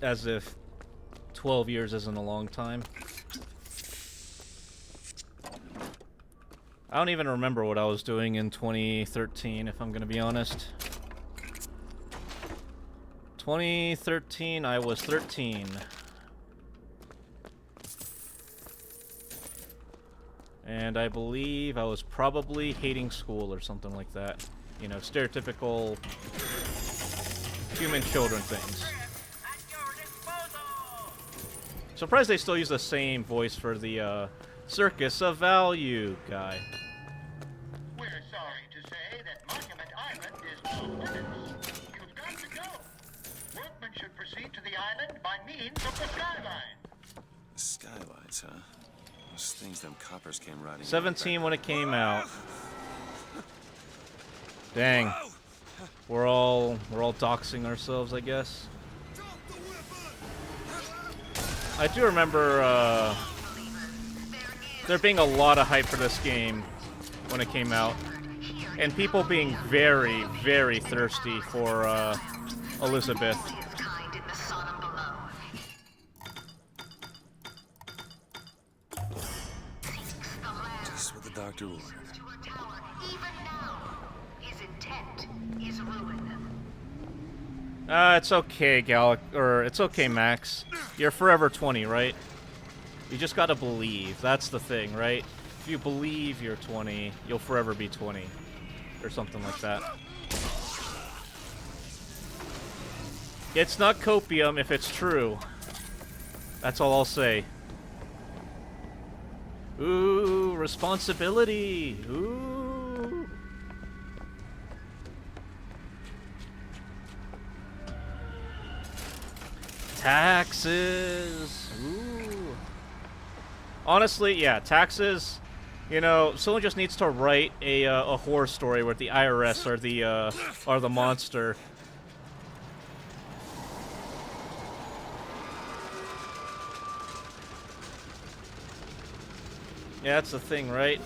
As if 12 years isn't a long time. I don't even remember what I was doing in 2013, if I'm gonna be honest. 2013, I was 13. And I believe I was probably hating school or something like that. You know, stereotypical human children things. Surprised they still use the same voice for the Circus of Value guy. We're sorry to say that Monument Island is off limits. You've got to go. Workmen should proceed to the island by means of the skyline. Skylines, huh? Those things them coppers came riding. 17 when it came out. Dang. We're all doxing ourselves, I guess. I do remember there being a lot of hype for this game when it came out, and people being very, very thirsty for Elizabeth. Just what the doctor ordered. It's okay, it's okay, Max. You're forever 20, right? You just gotta believe. That's the thing, right? If you believe you're 20, you'll forever be 20. Or something like that. It's not copium if it's true. That's all I'll say. Ooh, responsibility. Ooh. Taxes. Ooh. Honestly, yeah, taxes. You know, someone just needs to write a horror story where the IRS are the monster. Yeah, that's the thing, right?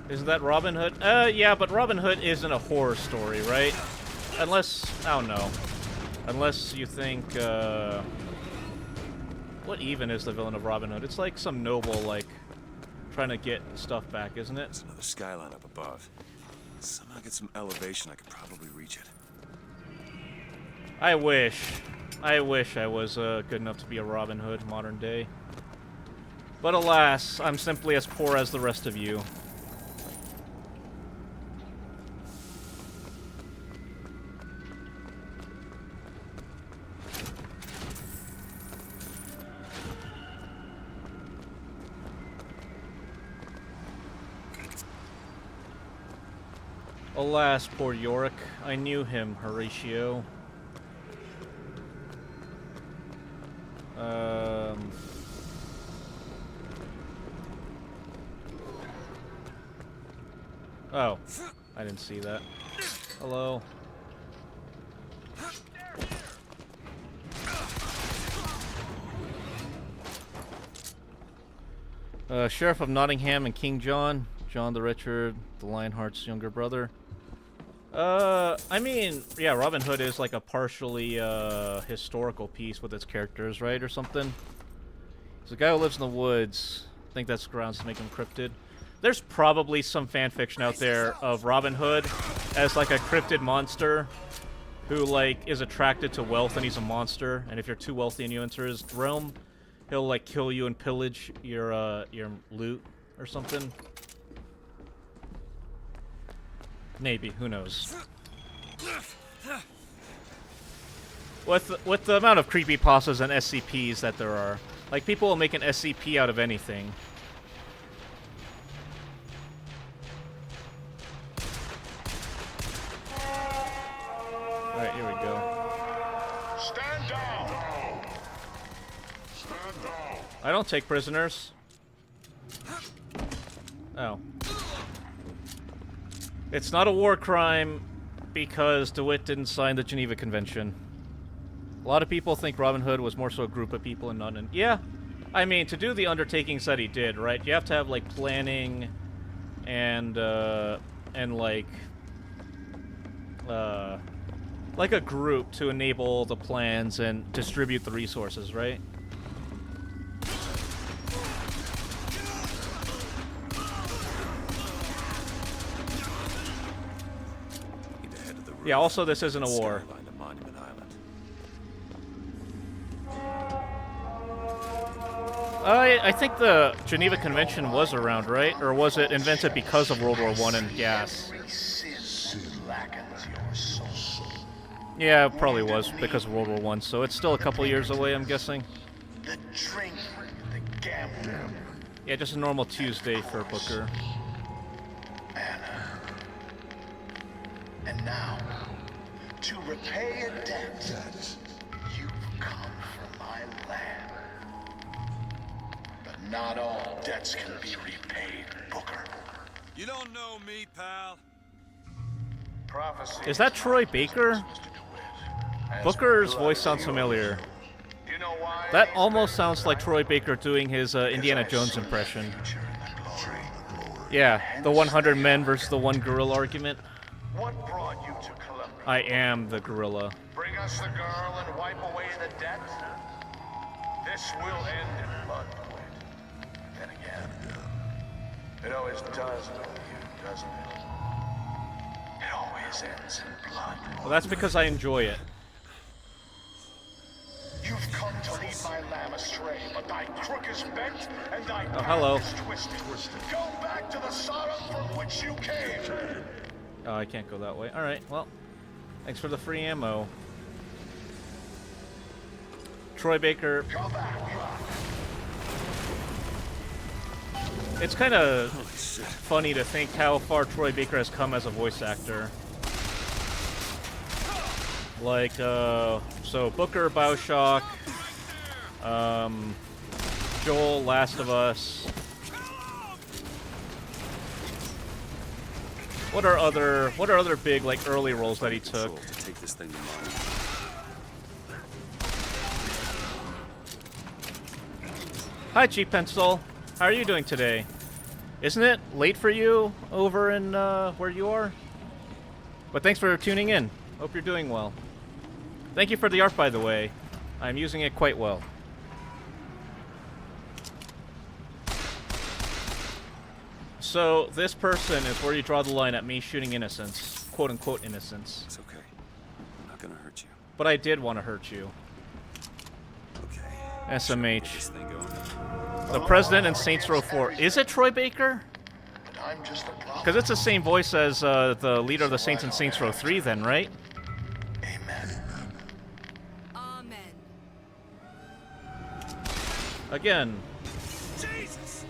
Isn't that Robin Hood? Yeah, but Robin Hood isn't a horror story, right? Unless, I don't know. Unless you think, what even is the villain of Robin Hood? It's like some noble, like, trying to get stuff back, isn't it? There's another skyline up above. Somehow get some elevation, I could probably reach it. I wish I was good enough to be a Robin Hood modern day. But alas, I'm simply as poor as the rest of you. Alas, poor Yorick. I knew him, Horatio. Oh, I didn't see that. Hello. Sheriff of Nottingham and King John. John the Richard, the Lionheart's younger brother. I mean, yeah, Robin Hood is like a partially, historical piece with its characters, right, or something? He's a guy who lives in the woods. I think that's grounds to make him cryptid. There's probably some fanfiction out there of Robin Hood as, like, a cryptid monster who, like, is attracted to wealth and he's a monster, and if you're too wealthy and you enter his realm, he'll, like, kill you and pillage your loot or something. Maybe, who knows? With the amount of creepypastas and SCPs that there are, like, people will make an SCP out of anything. Alright, here we go. Stand down. Stand down. I don't take prisoners. Oh. It's not a war crime because DeWitt didn't sign the Geneva Convention. A lot of people think Robin Hood was more so a group of people and not an... Yeah, I mean, to do the undertakings that he did, right? You have to have like planning and like a group to enable the plans and distribute the resources, right? Yeah, also this isn't a war. I think the Geneva Convention was around, right? Or was it invented because of World War I and gas? Yeah, it probably was because of World War I, so it's still a couple years away, I'm guessing. The drink, the gambling. Yeah, just a normal Tuesday for Booker. Anna. And now, to repay a debt, you've come from my land. But not all debts can be repaid, Booker. You don't know me, pal. Prophecy Is that Troy Baker? Booker's voice sounds familiar. That almost sounds like Troy Baker doing his Indiana Jones impression. Yeah, the 100 men versus the one gorilla argument. What brought you to Columbia? I am the gorilla. Bring us the girl and wipe away the debt? This will end in blood, Dwight. Then again, it always does with you, doesn't it? It always ends in blood. Well, that's because I enjoy it. You've come to lead my lamb astray, but thy crook is bent and thy hello. path is twisted. Go back to the Sodom from which you came. Oh, I can't go that way. Alright, well, thanks for the free ammo. Troy Baker. It's kind of funny to think how far Troy Baker has come as a voice actor. Like, so Booker, Bioshock, Joel, Last of Us. What are other big, like, early roles that he took? Take this thing to mom. Hi, Cheap Pencil. How are you doing today? Isn't it late for you over in, where you are? But thanks for tuning in. Hope you're doing well. Thank you for the art, by the way. I'm using it quite well. So, this person is where you draw the line at me shooting innocents. Quote-unquote innocents. It's okay. I'm not gonna hurt you. But I did want to hurt you. Okay. SMH. The President in Saints Row 4. Is it Troy Baker? Because it's the same voice as the leader of the Saints in Saints Row 3 then, right? Again. Jesus!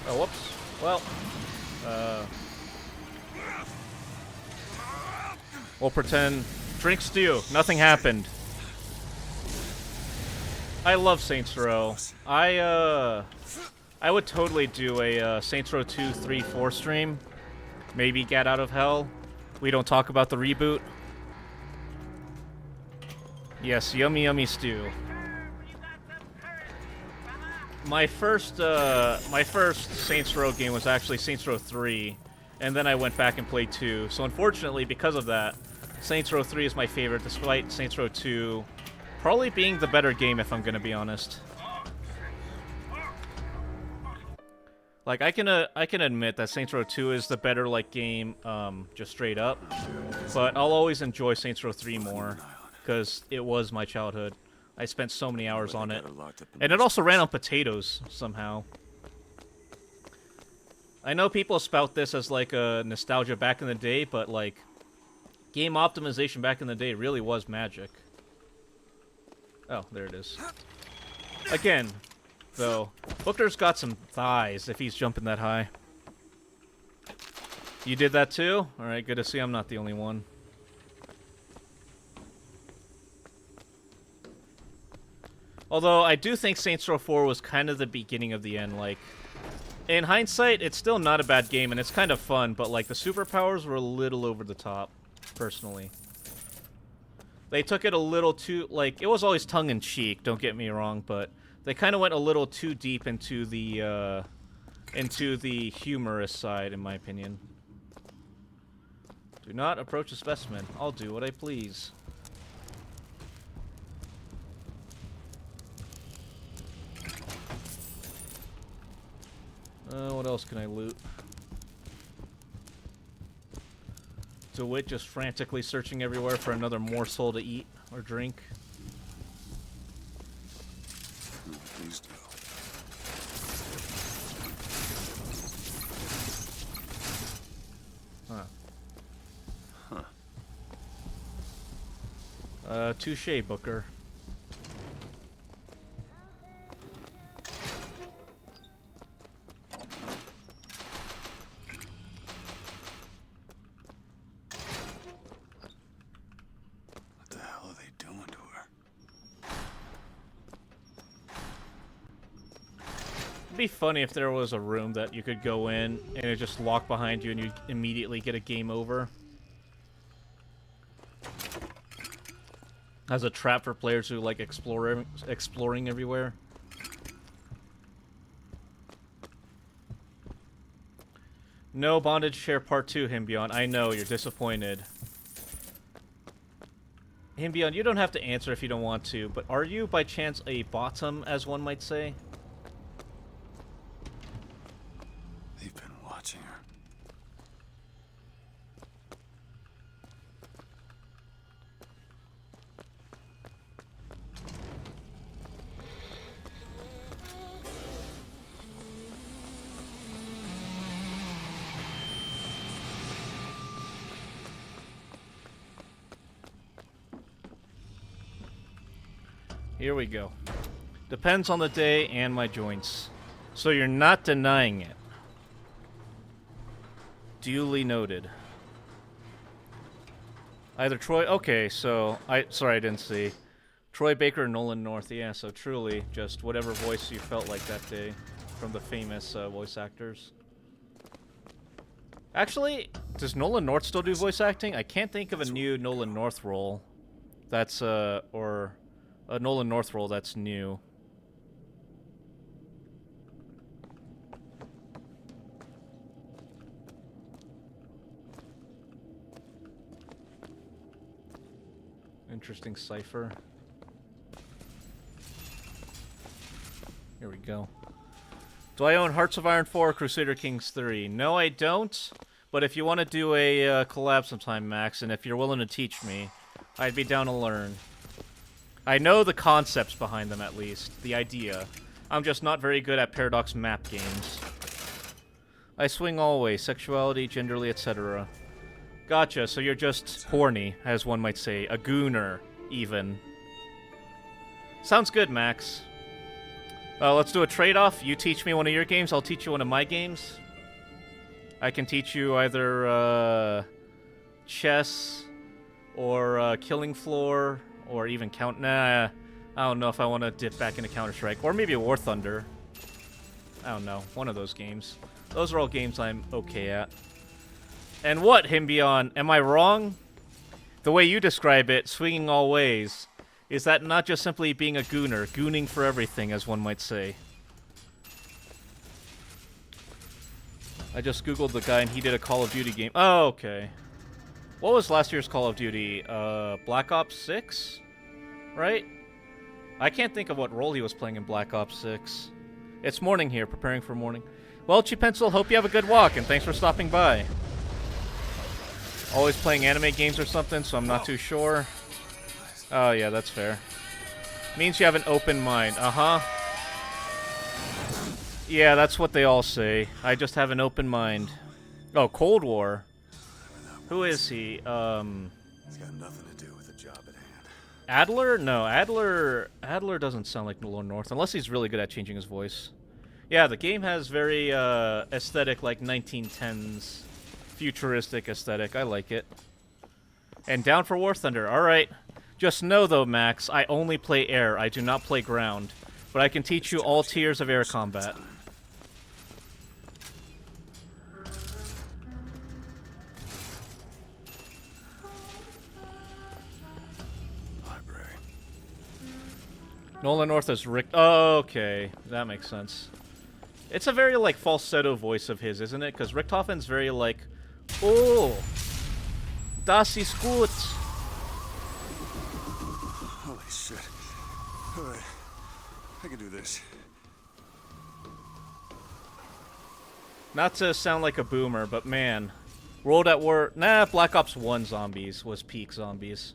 Oh, whoops. Well, we'll pretend. Drink stew. Nothing happened. I love Saints Row. I would totally do a Saints Row 2, 3, 4 stream. Maybe Get Out of Hell. We don't talk about the reboot. Yes, yummy yummy stew. My first Saints Row game was actually Saints Row 3, and then I went back and played 2. So unfortunately, because of that, Saints Row 3 is my favorite, despite Saints Row 2 probably being the better game, if I'm gonna be honest. Like, I can admit that Saints Row 2 is the better, like, game, just straight up. But I'll always enjoy Saints Row 3 more, because it was my childhood. I spent so many hours on it. And it also ran on potatoes, somehow. I know people spout this as, like, a nostalgia back in the day, but, like, game optimization back in the day really was magic. Oh, there it is. Again, though, Booker's got some thighs if he's jumping that high. You did that too? Alright, good to see I'm not the only one. Although, I do think Saints Row 4 was kind of the beginning of the end, like... In hindsight, it's still not a bad game, and it's kind of fun, but, like, the superpowers were a little over the top, personally. They took it a little too, like, it was always tongue-in-cheek, don't get me wrong, but they kind of went a little too deep into the humorous side, in my opinion. Do not approach a specimen. I'll do what I please. What else can I loot? DeWitt just frantically searching everywhere for another morsel to eat or drink. Please do. Huh. Touche, Booker. What the hell are they doing to her? It'd be funny if there was a room that you could go in and it just locked behind you and you immediately get a game over. As a trap for players who like exploring everywhere. No Bondage Share Part 2, Himbion. I know, you're disappointed. Himbion, you don't have to answer if you don't want to, but are you by chance a bottom, as one might say? They've been watching her. Here we go. Depends on the day and my joints. So you're not denying it. Duly noted. Either Troy... Okay, so... Sorry, I didn't see. Troy Baker or Nolan North. Yeah, so truly just whatever voice you felt like that day from the famous voice actors. Actually, does Nolan North still do voice acting? I can't think of a new Nolan North role. That's, or... a Nolan North role that's new. Interesting cipher. Here we go. Do I own Hearts of Iron 4 or Crusader Kings 3? No, I don't. But if you want to do a collab sometime, Max, and if you're willing to teach me, I'd be down to learn. I know the concepts behind them, at least. The idea. I'm just not very good at Paradox map games. I swing always. Sexuality, genderly, etc. Gotcha, so you're just horny, as one might say. A gooner, even. Sounds good, Max. Let's do a trade-off. You teach me one of your games, I'll teach you one of my games. I can teach you either, chess, or, Killing Floor, or even Nah, I don't know if I want to dip back into Counter-Strike. Or maybe War Thunder. I don't know. One of those games. Those are all games I'm okay at. And what, Himbion? Am I wrong? The way you describe it, swinging all ways, is that not just simply being a gooner, gooning for everything, as one might say? I just googled the guy and he did a Call of Duty game. Oh, okay. What was last year's Call of Duty? Black Ops 6? Right? I can't think of what role he was playing in Black Ops 6. It's morning here, preparing for morning. Well, Cheap Pencil, hope you have a good walk, and thanks for stopping by. Always playing anime games or something, so I'm not too sure. Oh, yeah, that's fair. Means you have an open mind. Uh-huh. Yeah, that's what they all say. I just have an open mind. Oh, Cold War. Who is he? It's got nothing to do with the job at hand. Adler? No, Adler doesn't sound like Lord North, unless he's really good at changing his voice. Yeah, the game has very aesthetic, like 1910s, futuristic aesthetic. I like it. And down for War Thunder. All right. Just know, though, Max, I only play air. I do not play ground. But I can teach you all tiers of air combat. Nolan North is Rick. Oh, okay, that makes sense. It's a very like falsetto voice of his, isn't it? Because Richthofen's very like, oh, das ist gut. Holy shit. Alright. I can do this. Not to sound like a boomer, but man, World at War. Nah, Black Ops 1 zombies was peak zombies.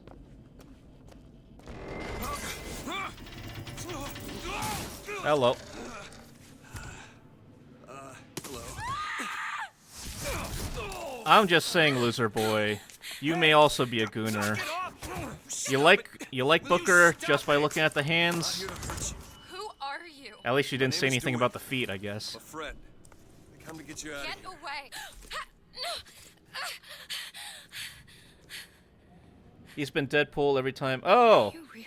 Hello. Hello. I'm just saying, loser boy. You may also be a gooner. You like Booker just by looking at the hands? Who are you? At least you didn't say anything about the feet, I guess. A friend. I come to get you out Get of here. away! He's been Deadpool every time. Oh! Are you real?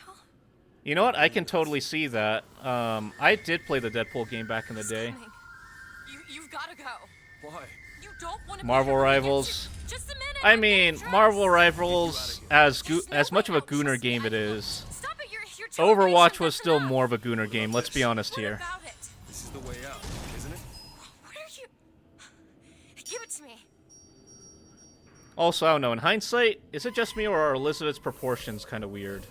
You know what? I can totally see that. I did play the Deadpool game back in the day. You've got to go. Why? You don't want to Marvel Rivals. Just a minute. I mean, Marvel Rivals, as much of a gooner game it is, Stop it, you're Overwatch was still more of a gooner game, let's be honest here. This is the way out, isn't it? What are you? Give it to me. Also, I don't know, in hindsight, is it just me or are Elizabeth's proportions kind of weird?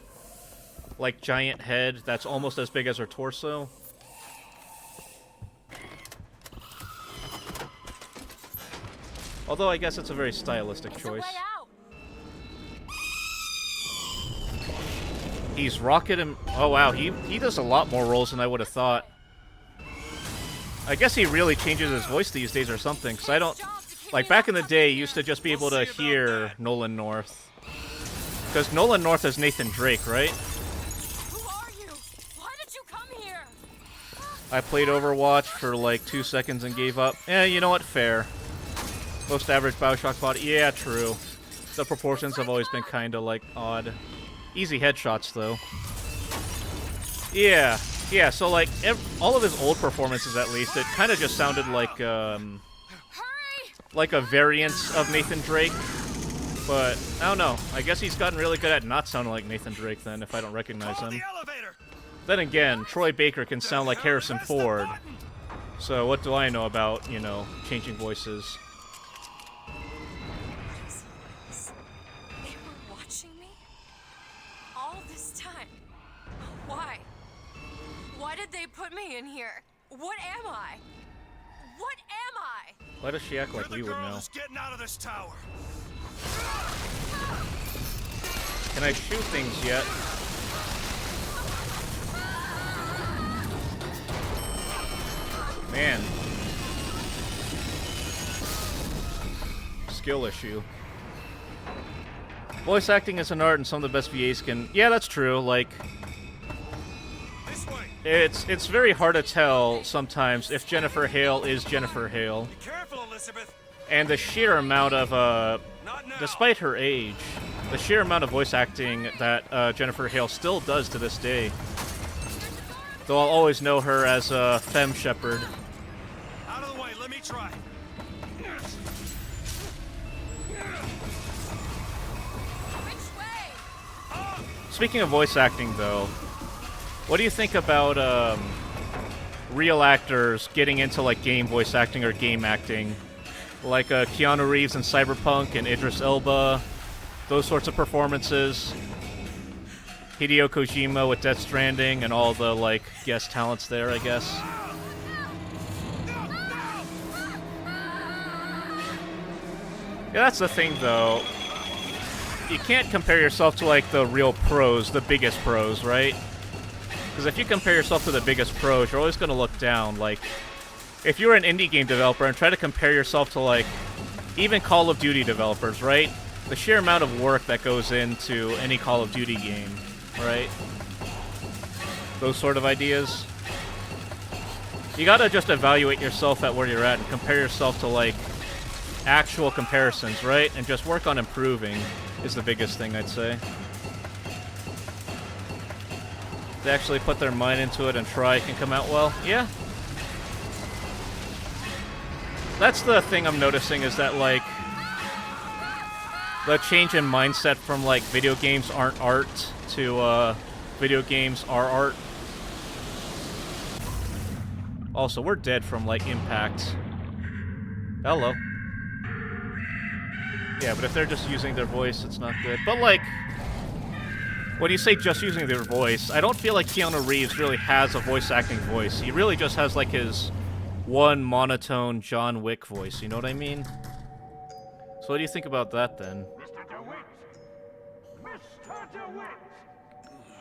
Like giant head that's almost as big as her torso? Although I guess it's a very stylistic choice. He's Rocket and... Oh wow, he does a lot more roles than I would have thought. I guess he really changes his voice these days or something, because I don't... Like, back in the day, you used to just be able to hear Nolan North. Because Nolan North is Nathan Drake, right? Who are you? Why did you come here? I played Overwatch for like 2 seconds and gave up. Eh, you know what? Fair. Most average Bioshock body. Yeah, true. The proportions have always been kind of like odd. Easy headshots though. Yeah, yeah. So like all of his old performances, at least, it kind of just sounded like a variant of Nathan Drake. But I don't know. I guess he's gotten really good at not sounding like Nathan Drake then, if I don't recognize him. Then again, Troy Baker can sound like Harrison Ford. So what do I know about, you know, changing voices? They were watching me? All this time? Why? Why did they put me in here? What am I? What am I? Why does she act like we would know? Getting out of this tower. Can I shoot things yet? Man. Skill issue. Voice acting is an art and some of the best VAs can... Yeah, that's true. Like, it's very hard to tell sometimes if Jennifer Hale is Jennifer Hale. Be careful, Elizabeth. And the sheer amount of, despite her age, the sheer amount of voice acting that Jennifer Hale still does to this day. Though I'll always know her as a femme shepherd. Out of the way, let me try. Speaking of voice acting, though, what do you think about real actors getting into like game voice acting or game acting? Like Keanu Reeves in Cyberpunk and Idris Elba, those sorts of performances. Hideo Kojima with Death Stranding and all the like guest talents there, I guess. Yeah, that's the thing though. You can't compare yourself to like the real pros, the biggest pros, right? Because if you compare yourself to the biggest pros, you're always going to look down. Like, if you're an indie game developer and try to compare yourself to like even Call of Duty developers, right? The sheer amount of work that goes into any Call of Duty game, right? Those sort of ideas. You gotta just evaluate yourself at where you're at and compare yourself to like actual comparisons, right? And just work on improving is the biggest thing, I'd say. They actually put their mind into it and try, it can come out well. Yeah. That's the thing I'm noticing, is that like the change in mindset from like video games aren't art to video games are art. Also, we're dead from, like, impact. Hello. Yeah, but if they're just using their voice, it's not good. But, like, when you say just using their voice, I don't feel like Keanu Reeves really has a voice acting voice. He really just has, like, his one monotone John Wick voice, you know what I mean? So what do you think about that, then? Mr. DeWitt! Mr. DeWitt!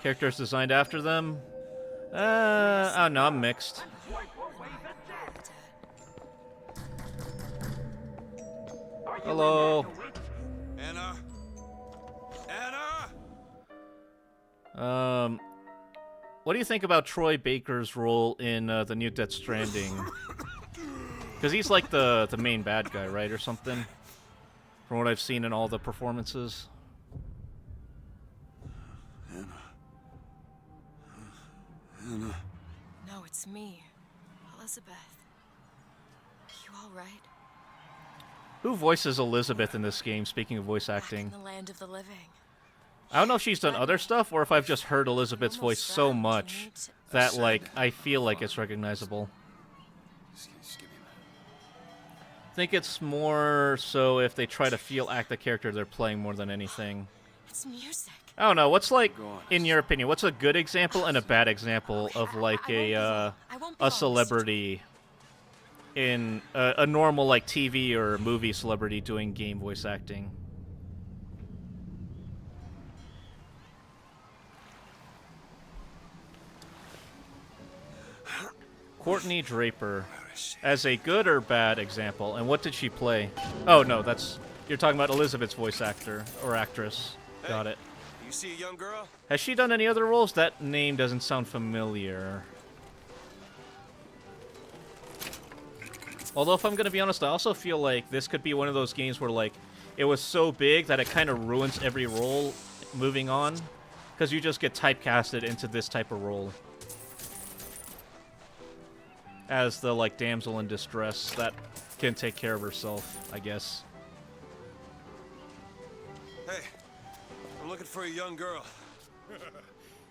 Characters designed after them? I don't know, I'm mixed. Hello. Anna? Anna? What do you think about Troy Baker's role in the new Death Stranding? Because he's like the main bad guy, right, or something? From what I've seen in all the performances. Anna. No, it's me, Elizabeth. You all right? Who voices Elizabeth in this game, speaking of voice acting? Back in the land of the living. I don't know if she's done other stuff, or if I've just heard Elizabeth's voice so much that, like, I feel like it's recognizable. I think it's more so if they try to act the character they're playing more than anything. It's music. I don't know, what's, like, in your opinion, what's a good example and a bad example of, like, a celebrity in a normal, like, TV or movie celebrity doing game voice acting? Courtney Draper. As a good or bad example, and what did she play? Oh, no, you're talking about Elizabeth's voice actor, or actress. Got it. You see a young girl? Has she done any other roles? That name doesn't sound familiar. Although, if I'm gonna be honest, I also feel like this could be one of those games where, like, it was so big that it kind of ruins every role moving on, because you just get typecasted into this type of role. As the, like, damsel in distress that can take care of herself, I guess. Hey, I'm looking for a young girl.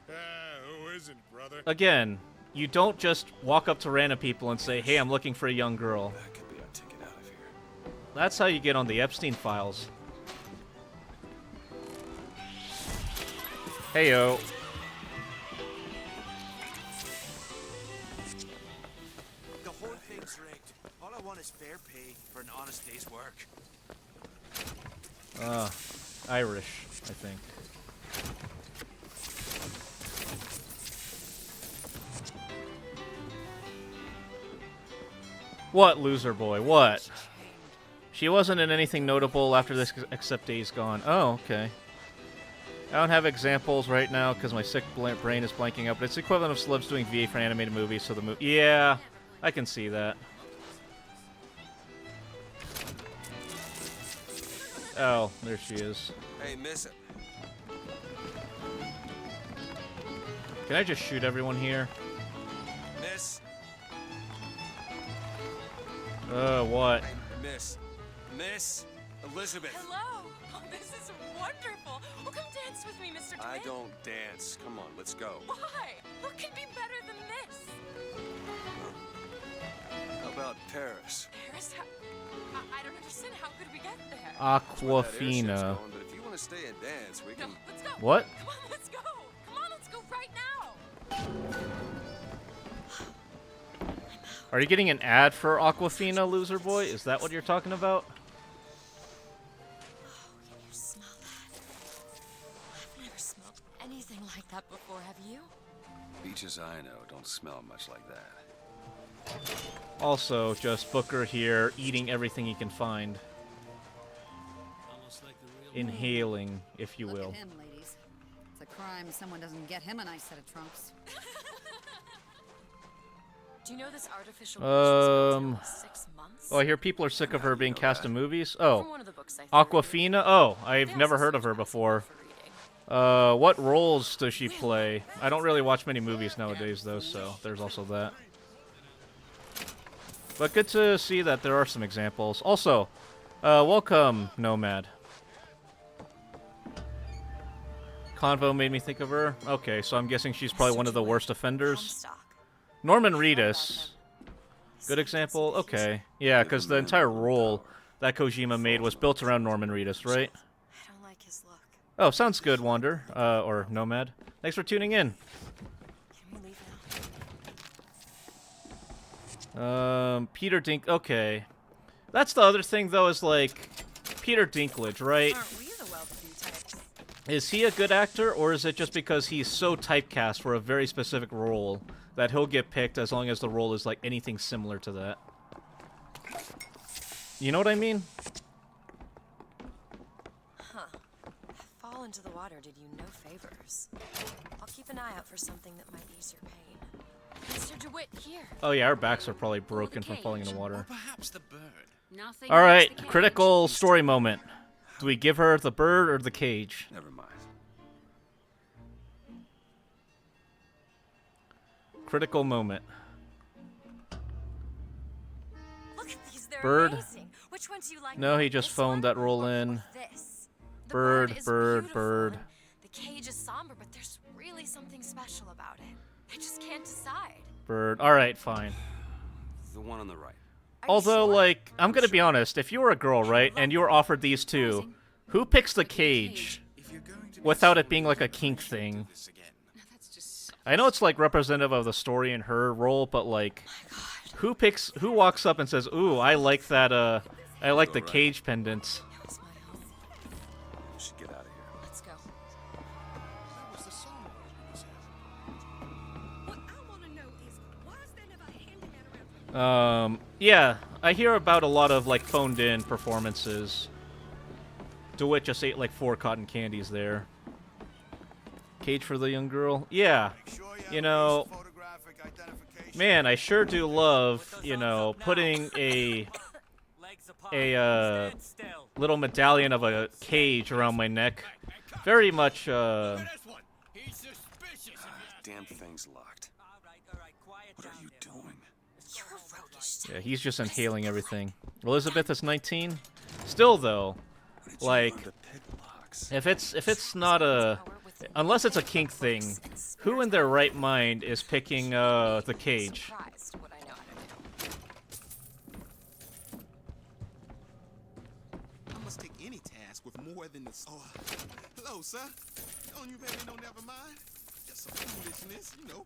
Who isn't, brother? Again, you don't just walk up to random people and say, hey, I'm looking for a young girl. That could be our ticket out of here. That's how you get on the Epstein files. Heyo. The whole thing's rigged. All I want is fair pay for an honest day's work. Irish, I think. What, loser boy? What? She wasn't in anything notable after this except Days Gone. Oh, okay. I don't have examples right now because my sick brain is blanking out, but it's the equivalent of celebs doing VA for an animated movie, so the movie... Yeah, I can see that. Oh, there she is. Hey, miss it. Can I just shoot everyone here? Miss. What? Hey, Miss Elizabeth. Hello. Oh, this is wonderful. Oh, come dance with me, Mr. DeWitt. I don't dance. Come on, let's go. Why? What could be better than this? How about Paris? Paris? I don't understand. How could we get there? Aquafina. But if you want to stay and dance, we can... No, let's go. What? Come on, let's go. Come on, let's go right now. Are you getting an ad for Aquafina, loser boy? Is that what you're talking about? Oh, can you smell that? I've never smelled anything like that before, have you? Beaches I know don't smell much like that. Also, just Booker here, eating everything he can find. Inhaling, if you will. Look at him, ladies. It's a crime someone doesn't get him a nice set of trunks. Do you know this artificial bush was 6 months? Oh, I hear people are sick of her being cast in movies. Oh, From one of the books I Aquafina? Oh, I've never heard of her before. What roles does she play? I don't really watch many movies nowadays, though, so there's also that. But good to see that there are some examples. Also, welcome, Nomad. Convo made me think of her. Okay, so I'm guessing she's probably one of the worst offenders. Norman Reedus Good example? Okay. Yeah, because the entire role that Kojima made was built around Norman Reedus, right? I don't like his look. Oh, sounds good, Wander. Or Nomad. Thanks for tuning in. Can we leave now? Peter Dink... Okay. That's the other thing, though, is, like, Peter Dinklage, right? Aren't we the well-to-do types? Is he a good actor, or is it just because he's so typecast for a very specific role that he'll get picked as long as the role is, like, anything similar to that? You know what I mean? Huh. Fall into the water did you no favors. I'll keep an eye out for something that might ease your pain. Mr. DeWitt, here. Oh yeah, our backs are probably broken from falling in the water. Or perhaps the bird. Nothing Alright, makes the cage. critical story moment. Do we give her the bird or the cage? Never mind. Critical moment. Look at these, they're Bird. amazing. Which one do you like? No, more, he just this phoned one that roll or in. This? The Bird, is bird, beautiful, bird. and the cage is somber, but there's really something special about it. I just can't decide. Bird. Alright, fine. The one on the right. Although, like, I'm gonna be honest, if you were a girl, right, and you were offered these two, who picks the cage without it being like a kink thing? I know it's like representative of the story and her role, but like, who walks up and says, "Ooh, I like that, I like the cage pendants." We should get out of here. Let's go. That was the song. What I want to know is, why is there never a handyman around? Yeah, I hear about a lot of like phoned in performances. DeWitt just ate like 4 cotton candies there. Cage for the young girl? Yeah. You know, man, I sure do love, you know, putting a little medallion of a cage around my neck. Very much, Damn thing's locked. What are you doing? You're roguish. Yeah, he's just inhaling everything. Elizabeth is 19. Still though, like, if it's not a, unless it's a kink thing, who in their right mind is picking the cage? Surprised what I know how to do. I must take any task with more than the. Oh, hello, sir. Don't you baby no never mind? Just some foolishness, you know.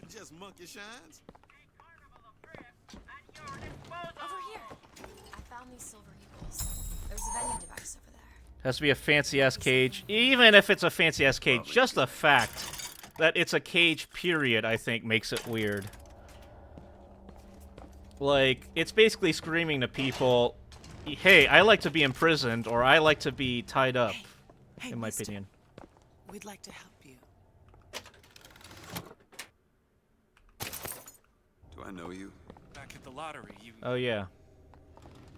Just monkey shines. Over here. I found these silver eagles. There's a vending device over there. Has to be a fancy-ass cage. Even if it's a fancy-ass cage, just the fact that it's a cage, period, I think makes it weird. Like, it's basically screaming to people, hey, I like to be imprisoned, or I like to be tied up, in my opinion. We'd like to help you. Do I know you? Back at the lottery, you... Oh, yeah.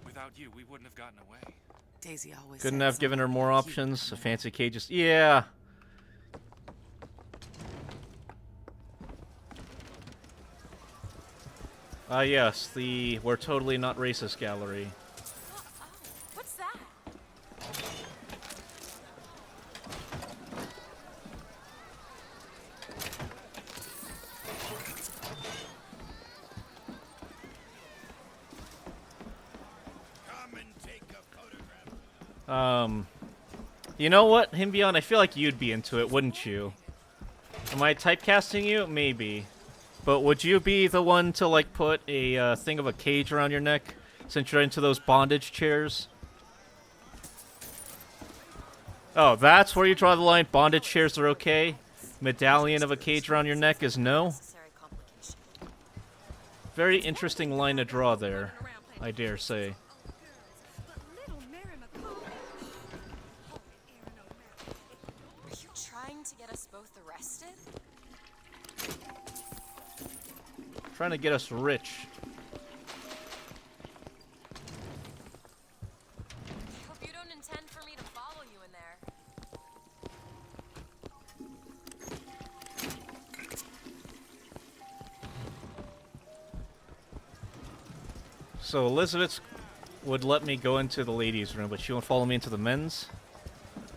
Without you, we wouldn't have gotten away. Daisy always Couldn't said have given her something more like you options. A would know. fancy cages. Yeah. Ah, yes, the We're Totally Not Racist gallery. What's that? You know what, Himbion? I feel like you'd be into it, wouldn't you? Am I typecasting you? Maybe. But would you be the one to, like, put a thing of a cage around your neck, since you're into those bondage chairs? Oh, that's where you draw the line? Bondage chairs are okay? Medallion of a cage around your neck is no? Very interesting line to draw there, I dare say. Are you trying to get us both arrested? Trying to get us rich. I hope you don't intend for me to follow you in there. So Elizabeth would let me go into the ladies' room, but she won't follow me into the men's?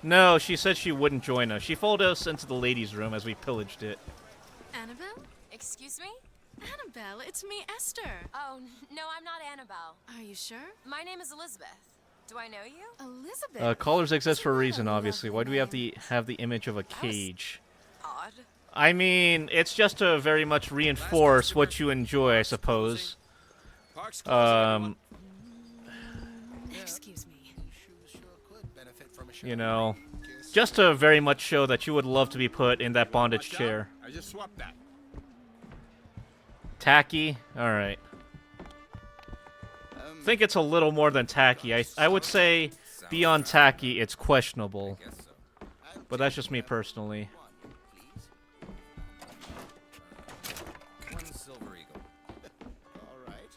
No, she said she wouldn't join us. She followed us into the ladies' room as we pillaged it. Annabelle? Excuse me? Annabelle, it's me, Esther. Oh, no, I'm not Annabelle. Are you sure? My name is Elizabeth. Do I know you? Elizabeth? Colors exist for a reason, obviously. Why do we have the image of a cage? Odd. I mean, it's just to very much reinforce what you enjoy, I suppose. Excuse me. You know, just to very much show that you would love to be put in that bondage chair. I just swapped that. Tacky? Alright. I think it's a little more than tacky. I would say beyond tacky, it's questionable. But that's just me personally. One silver eagle. All right.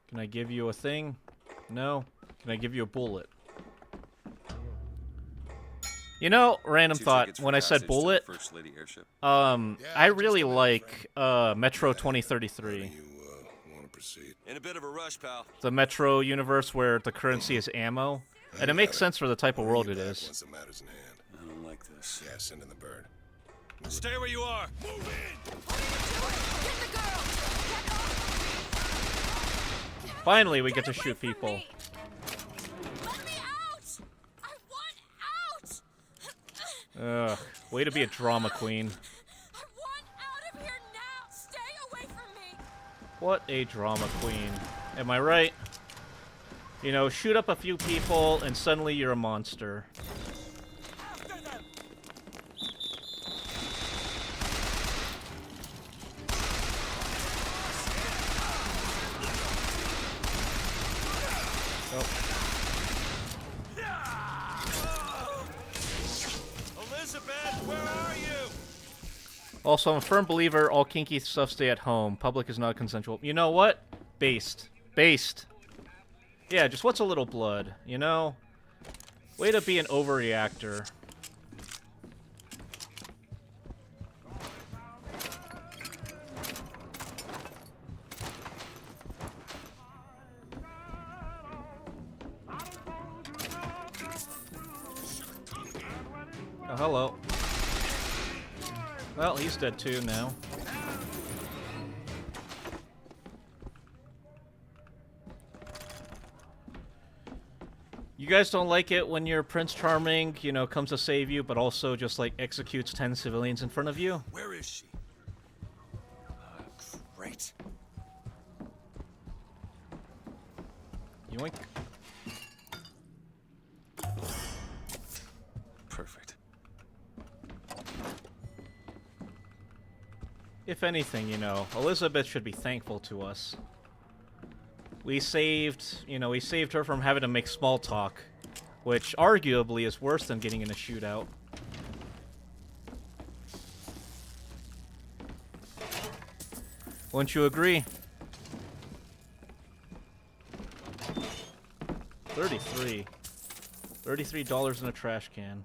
Can I give you a thing? No? Can I give you a bullet? You know, random thought, when I said bullet, I really like Metro 2033. In a bit of a rush, pal. The Metro universe where the currency is ammo. And it makes sense for the type of world it is. I don't like this. Yeah, send in the bird. Stay where you are. Move in! Get the girl! Finally, we get to shoot people. Let me out! I want out! Ugh, way to be a drama queen. I want out of here now! Stay away from me! What a drama queen. Am I right? You know, shoot up a few people and suddenly you're a monster. Elizabeth, where are you? Also, I'm a firm believer all kinky stuff stay at home. Public is not consensual. You know what? Based. Based. Yeah, just what's a little blood, you know? Way to be an overreactor. Oh, hello. Well, he's dead too now. You guys don't like it when your Prince Charming, you know, comes to save you, but also just, like, executes 10 civilians in front of you? Where is she? Great. Yoink. Perfect. If anything, you know, Elizabeth should be thankful to us. We saved, you know, we saved her from having to make small talk, which arguably is worse than getting in a shootout. Wouldn't you agree? 33. $33 in a trash can.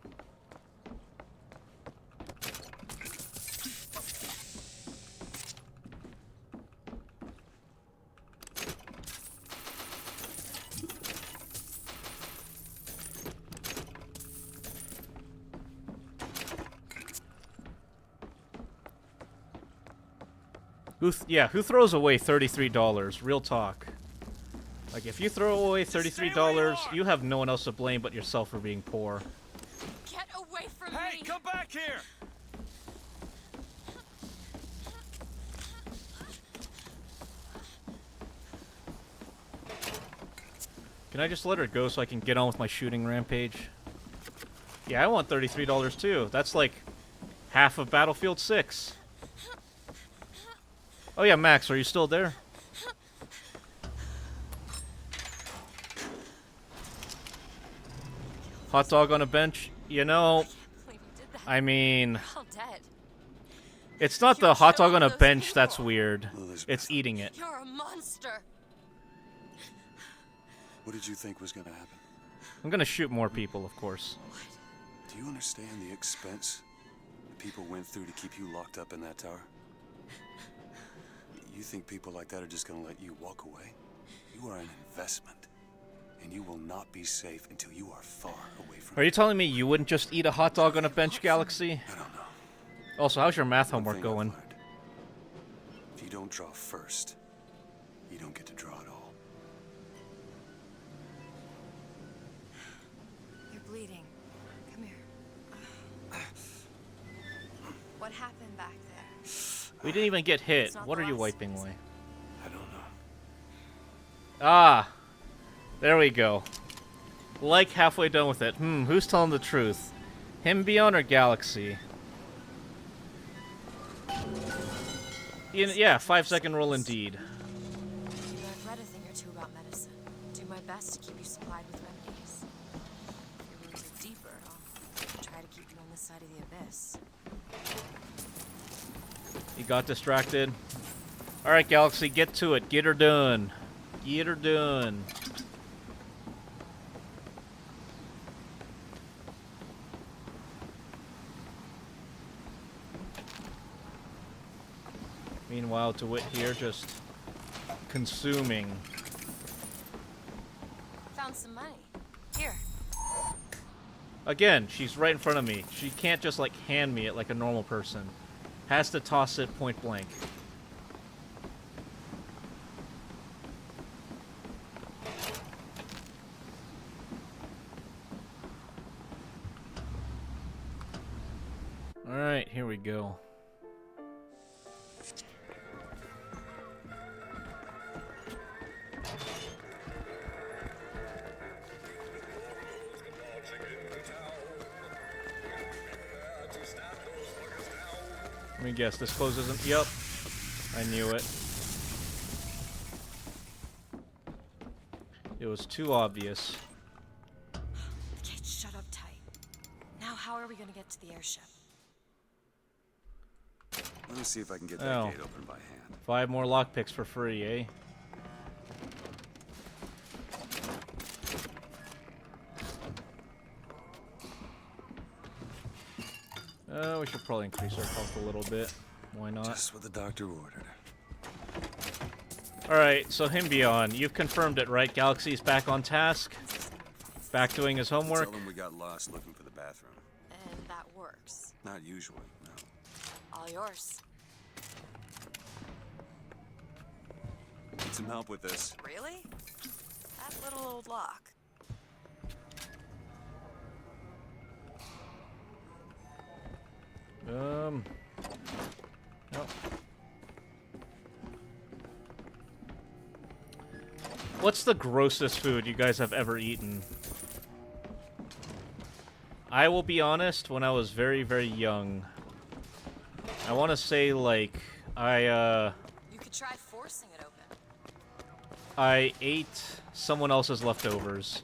Who throws away $33? Real talk. Like, if you throw away $33, you have no one else to blame but yourself for being poor. Get away from me! Hey, come back here! Can I just let her go so I can get on with my shooting rampage? Yeah, I want $33 too. That's like half of Battlefield 6. Oh yeah, Max, are you still there? Hot dog on a bench? You know, I mean, it's not the hot dog on a bench that's weird. It's eating it. You're a monster. What did you think was going to happen? I'm gonna shoot more people, of course. Do you understand the expense that people went through to keep you locked up in that tower? You think people like that are just going to let you walk away? You are an investment, and you will not be safe until you are far away from. Are you telling me you wouldn't just eat a hot dog on a bench, Galaxy? I don't know. Also, how's your math One homework thing I've going? learned. If you don't draw first, you don't get to draw at all. You're bleeding. Come here. What happened back there? We didn't even get hit. It's not What the are you last wiping time, away? I don't know. Ah! There we go. Like halfway done with it. Who's telling the truth? Him Beyond or Galaxy? Yeah, 5-second rule indeed. I've read a thing or two about medicine. Do my best to keep you supplied with remedies. If your wounds are deeper, I'll try to keep you on this side of the abyss. He got distracted. Alright, Galaxy, get to it. Get her done. Get her done. Meanwhile, DeWitt here just consuming. Found some money. Here. Again, she's right in front of me. She can't just, like, hand me it like a normal person. Has to toss it point blank. Alright, here we go. Let me guess, this close isn't... Yup. I knew it. It was too obvious. The gate's shut up tight. Now how are we gonna get to the airship? Let me see if I can get that Oh. gate open by hand. 5 more lockpicks for free, eh? We should probably increase our health a little bit. Why not? Just what the doctor ordered. Alright, so him beyond. You've confirmed it, right? Galaxy's back on task? Back doing his homework? Tell them we got lost looking for the bathroom. And that works. Not usually, no. All yours. Need some help with this. Really? That little old lock. Nope. What's the grossest food you guys have ever eaten? I will be honest, when I was very, very young, I want to say, like, You could try forcing it open. I ate someone else's leftovers,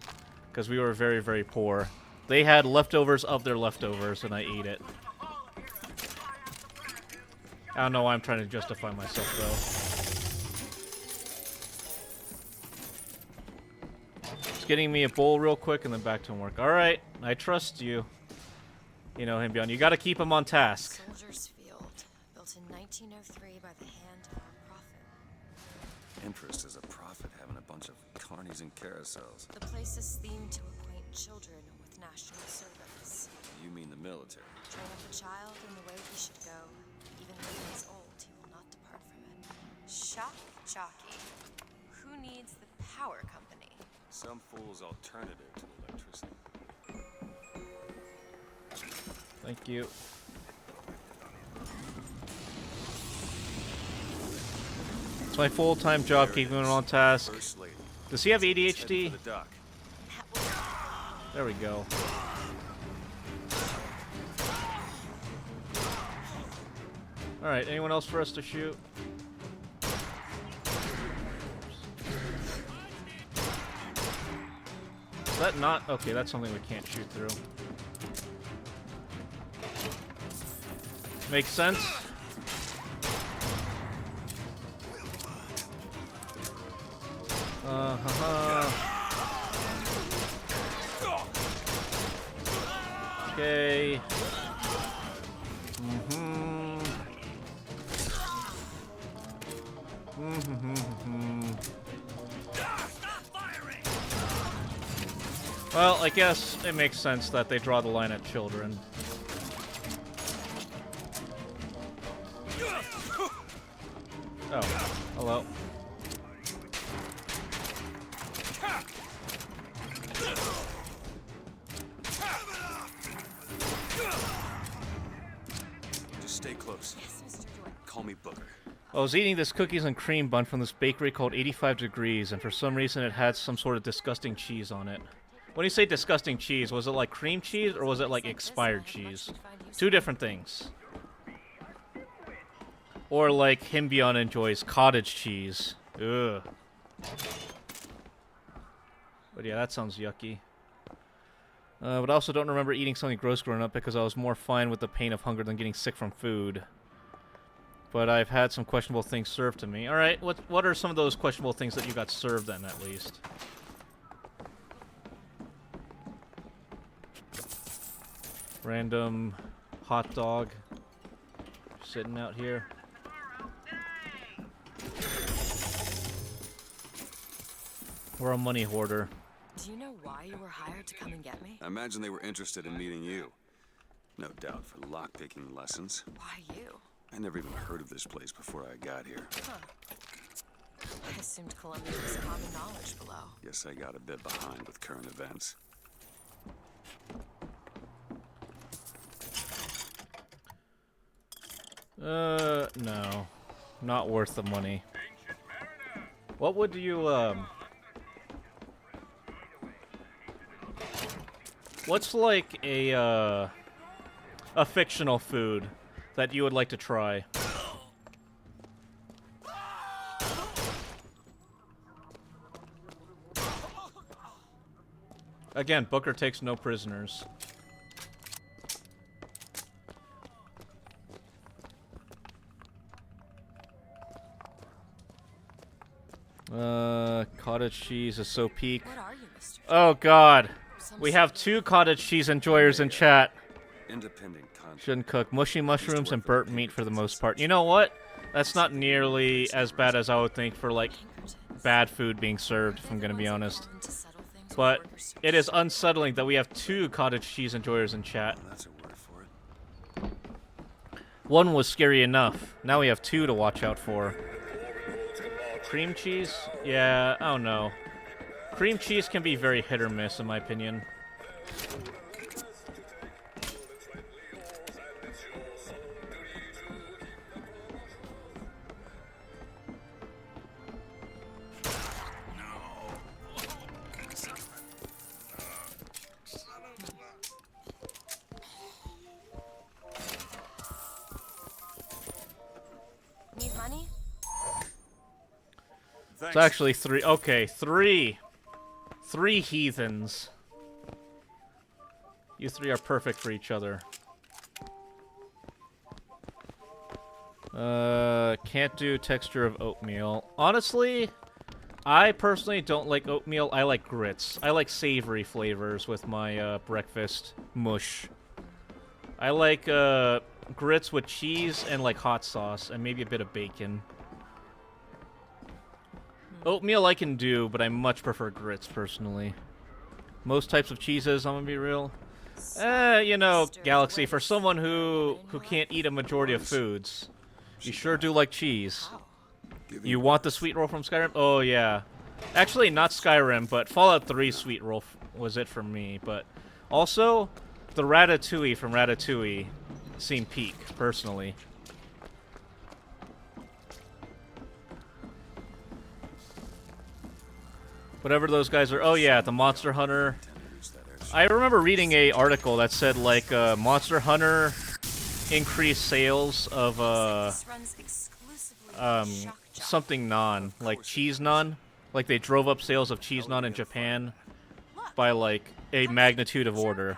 because we were very, very poor. They had leftovers of their leftovers, and I ate it. I don't know why I'm trying to justify myself, though. Just getting me a bowl real quick, and then back to work. Alright, I trust you. You know him, beyond. You gotta keep him on task. Soldier's Field, built in 1903 by the hand of our prophet. Interest is a prophet having a bunch of carnies and carousels. The place is themed to acquaint children with national service. You mean the military? Train up a child in the way he should go. Even when he is old, he will not depart from it. Shock jockey. Who needs the power company? Some fool's alternative to electricity. Thank you. It's my full-time job keeping him on task. Does he have ADHD? There we go. Alright, anyone else for us to shoot? Is that not... Okay, that's something we can't shoot through. Makes sense. Okay. Well, I guess it makes sense that they draw the line at children. Oh, hello. Just stay close. Call me Booker. I was eating this cookies and cream bun from this bakery called 85 Degrees, and for some reason it had some sort of disgusting cheese on it. When you say disgusting cheese, was it like cream cheese or was it like expired cheese? Two different things. Or like Himbion enjoys cottage cheese. Ugh. But yeah, that sounds yucky. But I also don't remember eating something gross growing up because I was more fine with the pain of hunger than getting sick from food. But I've had some questionable things served to me. Alright, what are some of those questionable things that you got served then, at least? Random hot dog sitting out here. We're a money hoarder. Do you know why you were hired to come and get me? I imagine they were interested in meeting you. No doubt for lockpicking lessons. Why you? I never even heard of this place before I got here. Huh. I assumed Columbia was common knowledge below. Guess I got a bit behind with current events. No. Not worth the money. What would you, what's like a fictional food that you would like to try? Again, Booker takes no prisoners. Cottage cheese is so peak. What are you, Mr. Oh god. We have two cottage cheese enjoyers in chat. Independent content. Shouldn't cook. Mushy mushrooms and burnt meat for the most part. You know what? That's not nearly as bad as I would think for, like, bad food being served, if I'm gonna be honest. But it is unsettling that we have two cottage cheese enjoyers in chat. That's a word for it. One was scary enough. Now we have two to watch out for. Cream cheese? Yeah, I don't know. Cream cheese can be very hit or miss, in my opinion. Need money? It's actually three. Okay, three. Three heathens. You three are perfect for each other. Can't do texture of oatmeal. Honestly, I personally don't like oatmeal. I like grits. I like savory flavors with my breakfast mush. I like grits with cheese and like hot sauce and maybe a bit of bacon. Oatmeal I can do, but I much prefer grits personally. Most types of cheeses, I'm gonna be real. You know, Galaxy, for someone who can't eat a majority of foods, you sure do like cheese. You want the sweet roll from Skyrim? Oh yeah. Actually, not Skyrim, but Fallout 3 sweet roll was it for me. But also, the Ratatouille from Ratatouille seemed peak, personally. Whatever those guys are. Oh yeah, the Monster Hunter. I remember reading a article that said like Monster Hunter increased sales of something naan, like cheese naan. Like they drove up sales of cheese naan in Japan by like a magnitude of order.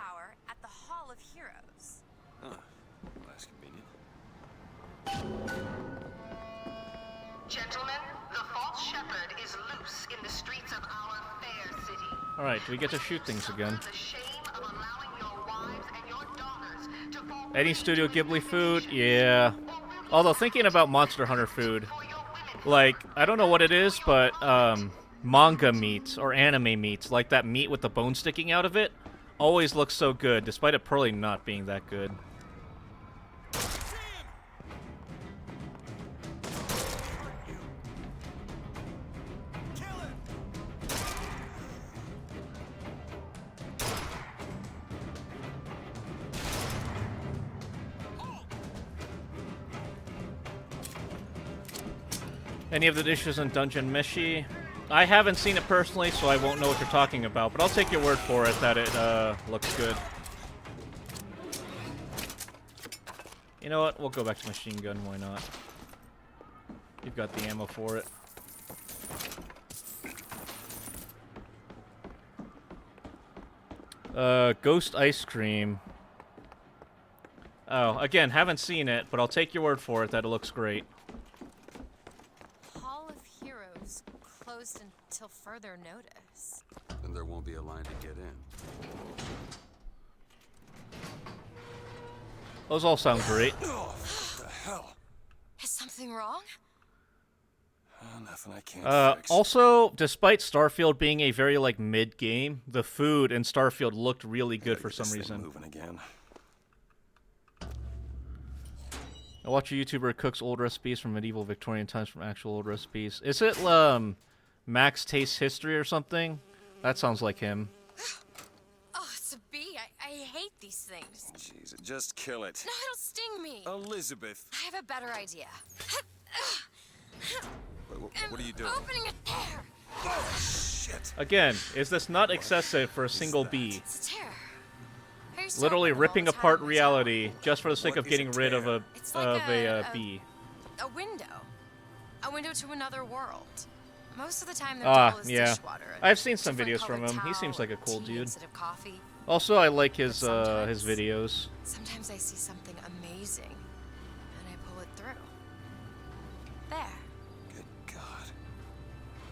Gentlemen, the false shepherd is loose in the streets of our fair city. Alright, do we get to shoot things again? Any Studio Ghibli food? Yeah. Although thinking about Monster Hunter food, like, I don't know what it is, but manga meat or anime meat, like that meat with the bone sticking out of it, always looks so good, despite it probably not being that good. Any of the dishes in Dungeon Meshi? I haven't seen it personally, so I won't know what you're talking about, but I'll take your word for it that it looks good. You know what? We'll go back to machine gun, why not? You've got the ammo for it. Ghost Ice Cream. Oh, again, haven't seen it, but I'll take your word for it that it looks great. Hall of Heroes closed until further notice. Then there won't be a line to get in. Those all sound great. Oh, what the hell? Is something wrong? Nothing I can't fix. Also, despite Starfield being a very, like, mid-game, the food in Starfield looked really good for some reason. Moving again. I watch a YouTuber cooks old recipes from medieval Victorian times from actual old recipes. Is it, Max Tastes History or something? That sounds like him. Oh, it's a bee. I hate these things. Jeez, just kill it. No, it'll sting me. Elizabeth. I have a better idea. What are you doing? Opening a tear. Oh, shit. Again, is this not excessive for a single bee? It's a tear. I used to Literally open them all ripping the time apart in the reality just for the sake What of is getting a rid of tear? a It's like bee. a window. A window to another world. Most of the time, their doll is Yeah. dishwater. I've seen some different videos from colored him. He seems towel like a cool tea dude. instead of coffee. Also, I like his sometimes- videos. Sometimes I see something amazing, and I pull it through. There. Good God.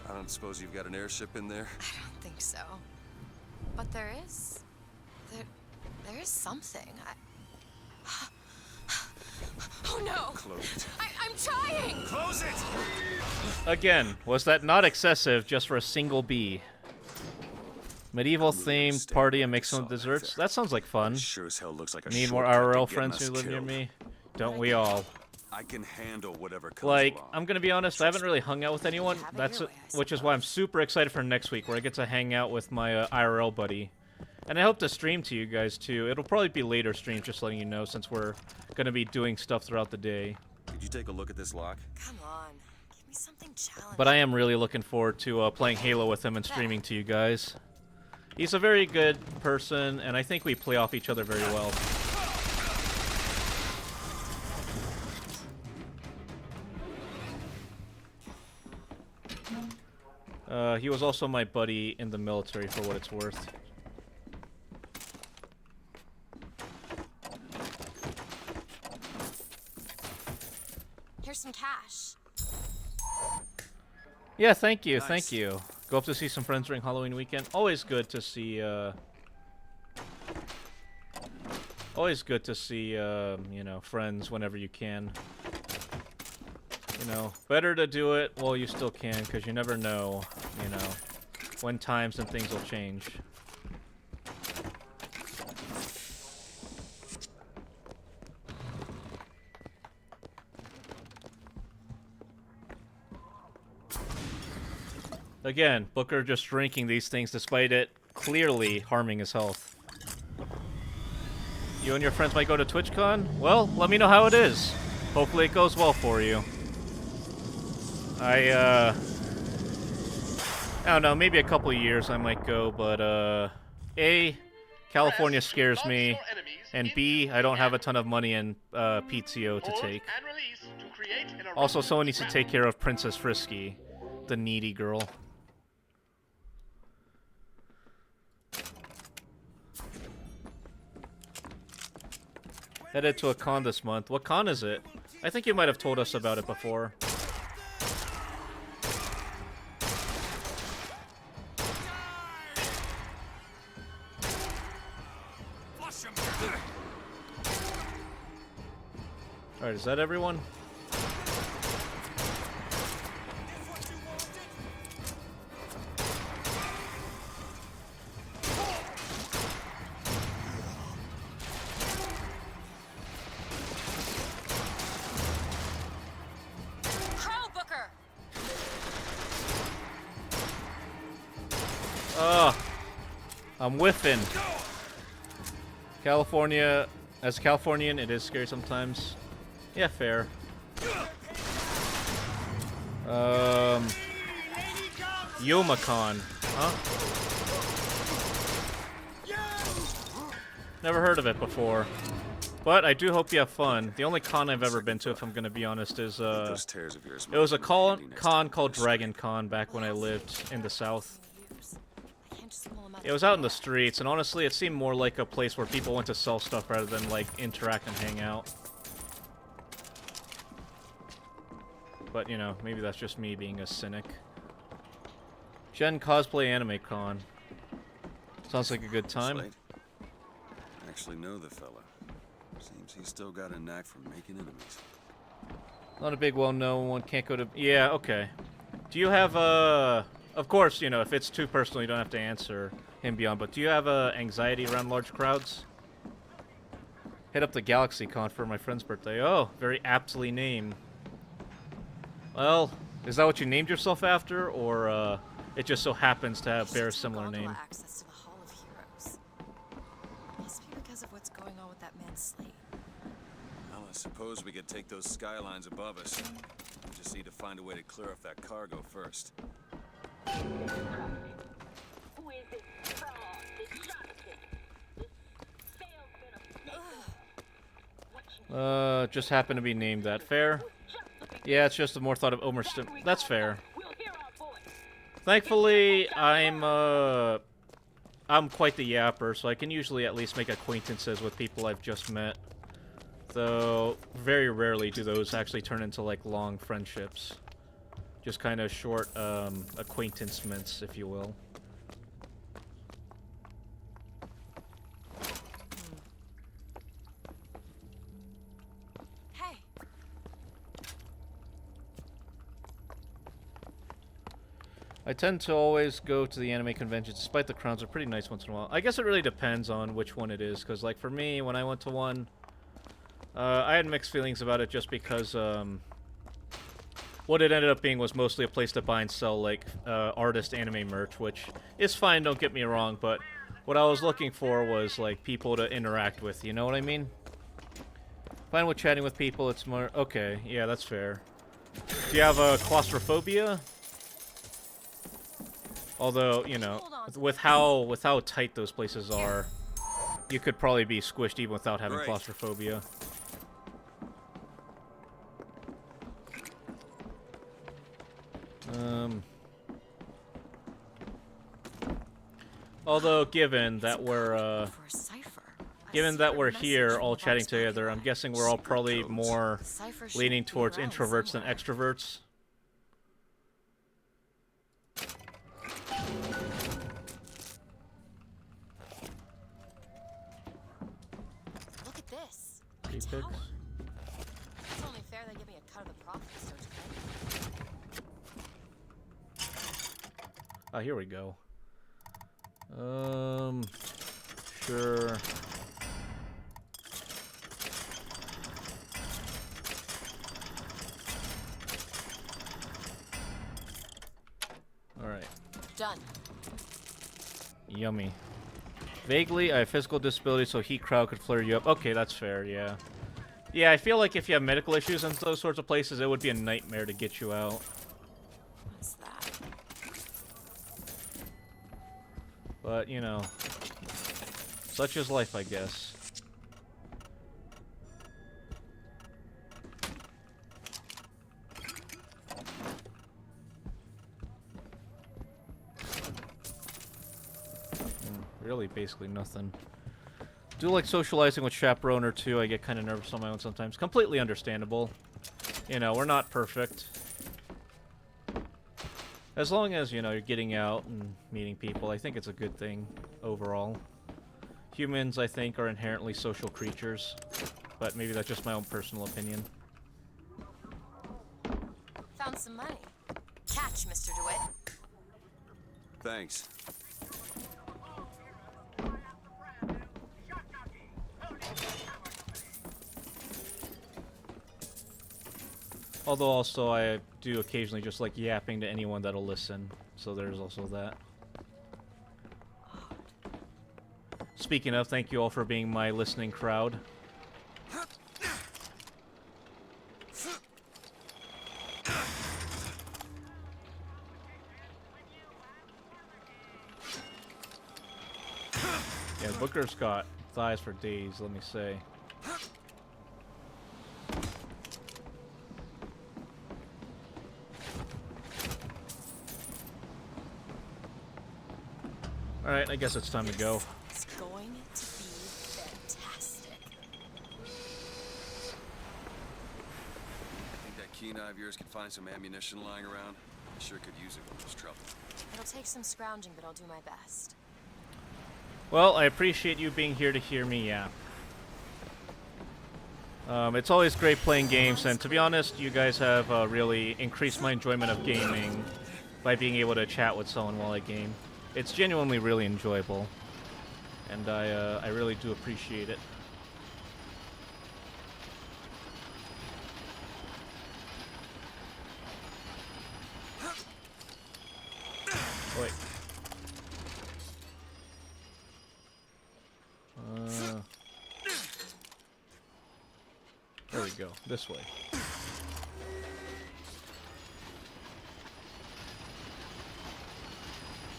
I don't suppose you've got an airship in there? I don't think so. But there is. There is something. Oh no! Close it. I'm trying! Close it! Again, was that not excessive just for a single bee? Medieval themed party and make some desserts? That sounds like fun. Sure as hell looks like a Need more shortcut to IRL getting friends us who live near killed. me? Don't we all? I can handle whatever comes Like, along. I'm gonna be honest, I haven't really hung out with anyone. Which is why I'm super excited for next week, where I get to hang out with my IRL buddy. And I hope to stream to you guys too. It'll probably be later streams, just letting you know, since we're gonna be doing stuff throughout the day. Could you take a look at this lock? Come on. Give me something challenging. But I am really looking forward to playing Halo with him and streaming to you guys. He's a very good person, and I think we play off each other very well. He was also my buddy in the military, for what it's worth. Here's some cash. Yeah, thank you, Nice. thank you. Go up to see some friends during Halloween weekend. Always good to see, always good to see, you know, friends whenever you can. You know, better to do it while you still can, because you never know, you know, when times and things will change. Again, Booker just drinking these things despite it clearly harming his health. You and your friends might go to TwitchCon? Well, let me know how it is. Hopefully it goes well for you. I don't know, maybe a couple of years I might go, but, A, California scares me, and B, I don't have a ton of money in, PTO to take. Also, someone needs to take care of Princess Frisky, the needy girl. Headed to a con this month. What con is it? I think you might have told us about it before. Alright, is that everyone? Carl Booker! I'm whiffing. California, as a Californian, it is scary sometimes. Yeah, fair. Yomacon. Huh? Never heard of it before. But I do hope you have fun. The only con I've ever been to, if I'm gonna be honest, is it was a con called Dragon Con back when I lived in the South. It was out in the streets, and honestly, it seemed more like a place where people went to sell stuff rather than like interact and hang out. But you know, maybe that's just me being a cynic. Gen Cosplay Anime Con. Sounds like a good time. Slade? I actually know the fella. Seems he's still got a knack for making enemies. Not a big well-known one, can't go to... Yeah, okay. Do you have, Of course, you know, if it's too personal, you don't have to answer him beyond, but do you have, anxiety around large crowds? Hit up the Galaxy Con for my friend's birthday. Oh, very aptly named. Well, is that what you named yourself after, or, it just so happens to bear a similar name? Access to the Hall of Heroes. Must be because of what's going on with that man Slade. Well, I suppose we could take those skylines above us. We just need to find a way to clear off that cargo first. Just happened to be named that. Fair? Yeah, it's just a more thought of Omer That's fair. Thankfully, I'm quite the yapper, so I can usually at least make acquaintances with people I've just met. Though, very rarely do those actually turn into, like, long friendships. Just kind of short, acquaintancements, if you will. Hey. I tend to always go to the anime conventions, despite the crowds are pretty nice once in a while. I guess it really depends on which one it is, because, like, for me, when I went to one, I had mixed feelings about it just because, what it ended up being was mostly a place to buy and sell, like, artist anime merch, which is fine, don't get me wrong, but what I was looking for was, like, people to interact with, you know what I mean? Fine with chatting with people, it's more... Okay, yeah, that's fair. Do you have, claustrophobia? Although, you know, with how tight those places are, you could probably be squished even without having claustrophobia. Although, given that we're here all chatting together, I'm guessing we're all probably more leaning towards introverts than extroverts. Look at this. It's It's only fair they give me a cut of the profits, don't you think? Ah, here we go. Sure. Alright. Done. Yummy. Vaguely, I have physical disability, so heat crowd could flare you up. Okay, that's fair, yeah. Yeah, I feel like if you have medical issues in those sorts of places, it would be a nightmare to get you out. What's that? But, you know, such is life, I guess. Really, basically nothing. Do like socializing with chaperone or two. I get kind of nervous on my own sometimes. Completely understandable. You know, we're not perfect. As long as, you know, you're getting out and meeting people, I think it's a good thing overall. Humans, I think, are inherently social creatures, but maybe that's just my own personal opinion. Found some money. Catch, Mr. DeWitt. Thanks. Although also I do occasionally just like yapping to anyone that'll listen, so there's also that. Speaking of, thank you all for being my listening crowd. Booker's got thighs for days, let me say. Alright, I guess it's time to go. It's going to be fantastic. Think that keen eye of yours can find some ammunition lying around? I sure could use it when there's trouble. It'll take some scrounging, but I'll do my best. Well, I appreciate you being here to hear me yap. It's always great playing games, and to be honest, you guys have really increased my enjoyment of gaming by being able to chat with someone while I game. It's genuinely really enjoyable, and I really do appreciate it. Wait. There we go. This way.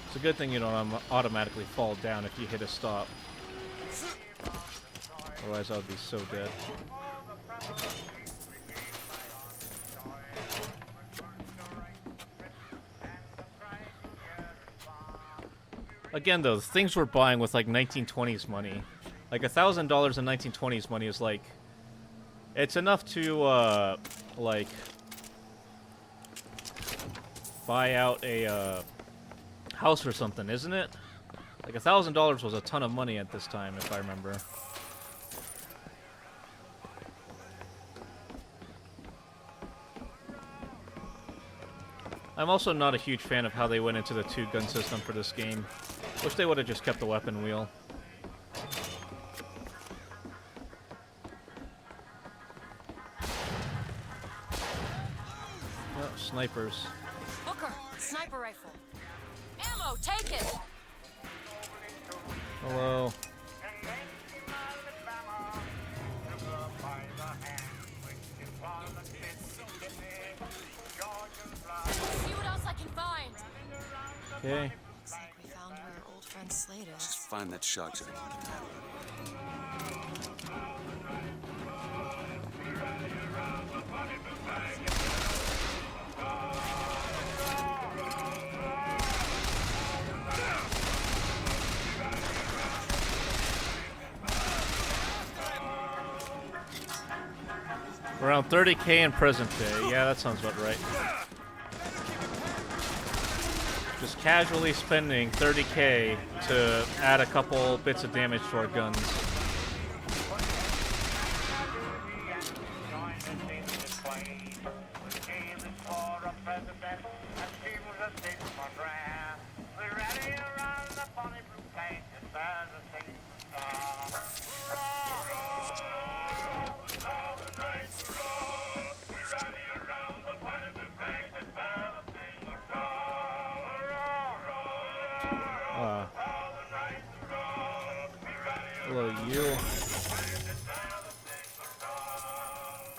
It's a good thing you don't automatically fall down if you hit a stop. Otherwise I would be so dead. Again though, the things we're buying with like 1920s money. Like $1,000 in 1920s money is like... It's enough to, like... buy out a, house or something, isn't it? Like $1,000 was a ton of money at this time, if I remember. I'm also not a huge fan of how they went into the two-gun system for this game. Wish they would have just kept the weapon wheel. Oh, snipers. Booker, sniper rifle. Ammo, take it! Hello. See what else I can find. Okay. Looks like we found where our old friend Slade is. Just find that shock jacket. Around 30k in present day. Yeah, that sounds about right. Just casually spending 30k to add a couple bits of damage to our guns. Hello, you.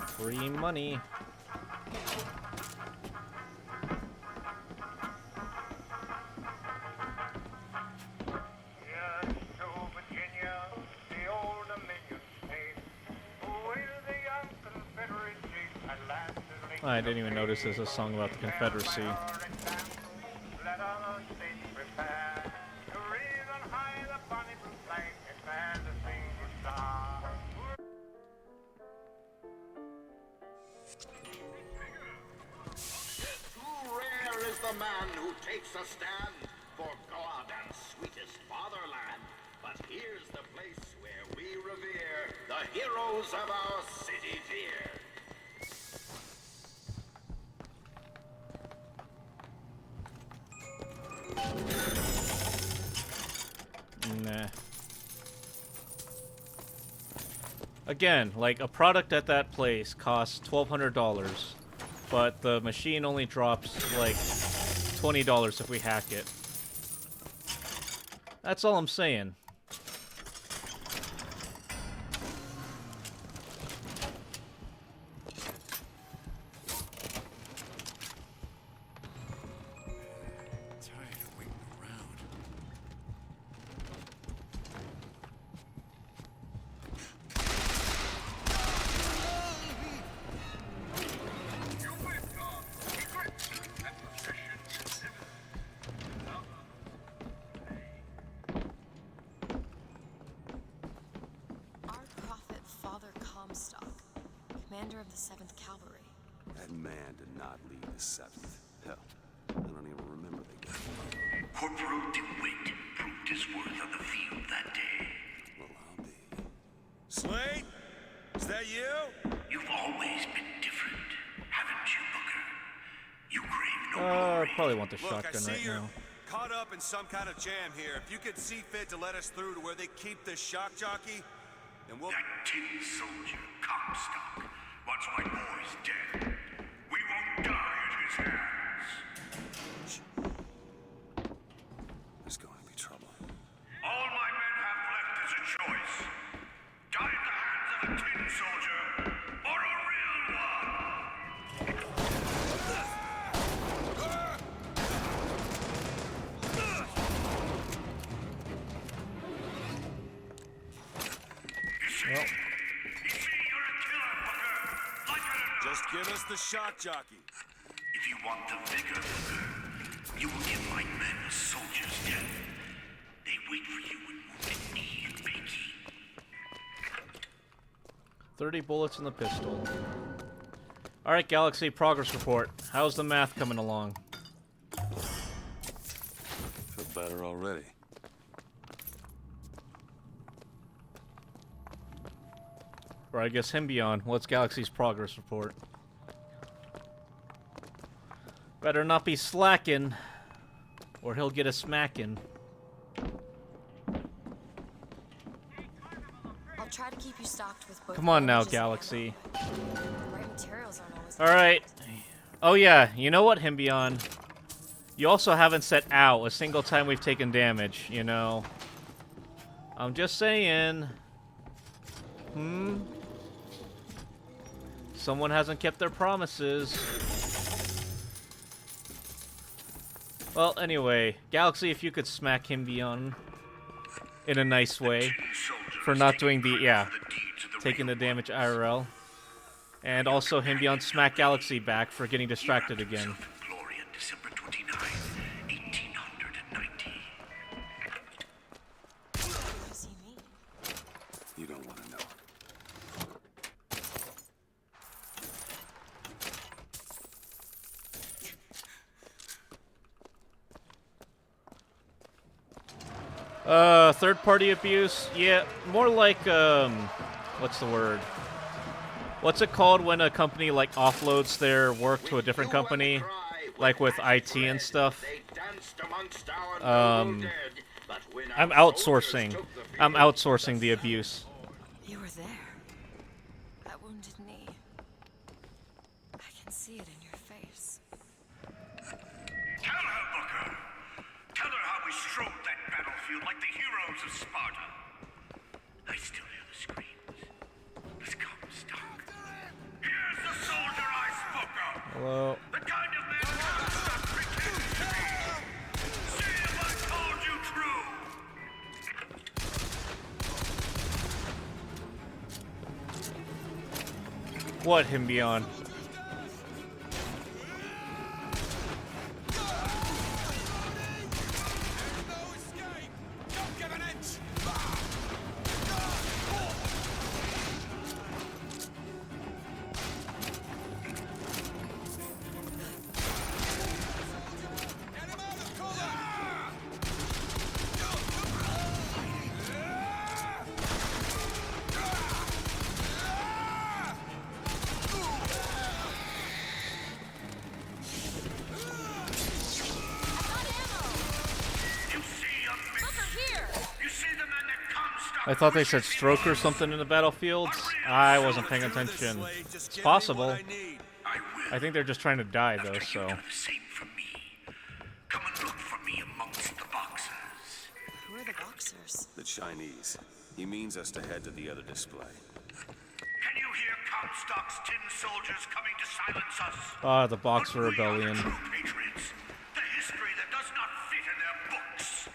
Free money. I didn't even notice there's a song about the Confederacy. The man who takes a stand for God and sweetest fatherland. But here's the place where we revere the heroes of our city dear. Nah. Again, like a product at that place costs $1,200, but the machine only drops like $20 if we hack it. That's all I'm saying. commander of the 7th Cavalry. That man did not lead the 7th. Hell, I don't even remember the guy. Corporal DeWitt proved his worth on the field that day. Well, I'll be. Slade? Is that you? You've always been different, haven't you, Booker? You crave no glory. Probably want the Look, I shotgun see right you're now. caught up in some kind of jam here. If you could see fit to let us through to where they keep the shock jockey, then we'll... That tin soldier, Comstock, wants my boys dead. We won't die at his hands. There's going to be trouble. All my men have left is a choice. Die at the hands of a tin soldier, or a real one! Well. Just give us the shock jockey. If you want the vigor, Booker, you will give my men a soldier's death. They wait for you with wounded knee and Bakey. 30 bullets in the pistol. Alright, Galaxy, progress report. How's the math coming along? Feel better already. Or I guess him beyond. What's Galaxy's progress report? Better not be slacking, or he'll get a smacking. I'll try to keep you stocked with both. Come on now, bandages and Galaxy. ammo. The right materials aren't always. Alright. Oh yeah, you know what, Himbion? You also haven't said ow a single time we've taken damage, you know. I'm just saying. Someone hasn't kept their promises. Well, anyway, Galaxy, if you could smack Himbion in a nice way for not doing the, taking the damage IRL. And also Himbion smack Galaxy back for getting distracted again. Glory on December 29, 1890. What does he mean? You don't want to know. Third-party abuse? Yeah, more like, what's the word? What's it called when a company, like, offloads their work to a different company? Like with IT and stuff? I'm outsourcing. I'm outsourcing the abuse. You were there. That wounded knee. I can see it in your face. Tell her, Booker. Tell her how we strode that battlefield like the heroes of Sparta. I still hear the screams. Let's come, Comstock. Here's the soldier I spoke of. Hello. The kind of man Comstock pretends to be. See if I told you true. What, Himbion? I thought they said stroke or something in the battlefields. I wasn't paying attention. It's possible. I think they're just trying to die, though, so... Come and look for me amongst the boxers. Who are the boxers? The Chinese. He means us to head to the other display. Can you hear Comstock's tin soldiers coming to silence us? Ah, the Boxer Rebellion. True patriots. The history that does not fit in their books.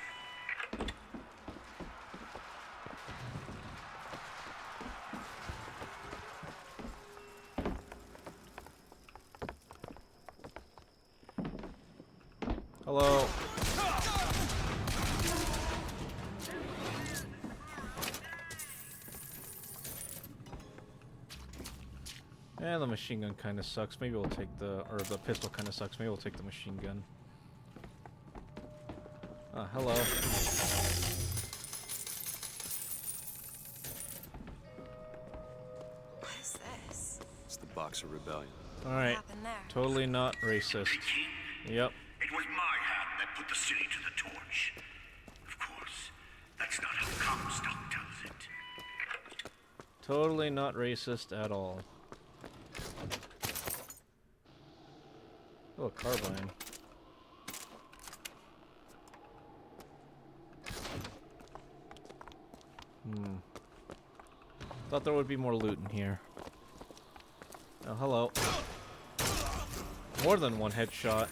Hello. Yeah, the machine gun kind of sucks. Maybe we'll take the... Or the pistol kind of sucks. Maybe we'll take the machine gun. Oh, hello. What is this? It's the Boxer Rebellion. Alright. happened there? Totally not racist. Yep. It was my hand that put the city to the torch. Of course, that's not how Comstock tells it. Totally not racist at all. Oh, a carbine. Thought there would be more loot in here. Oh, hello. More than one headshot.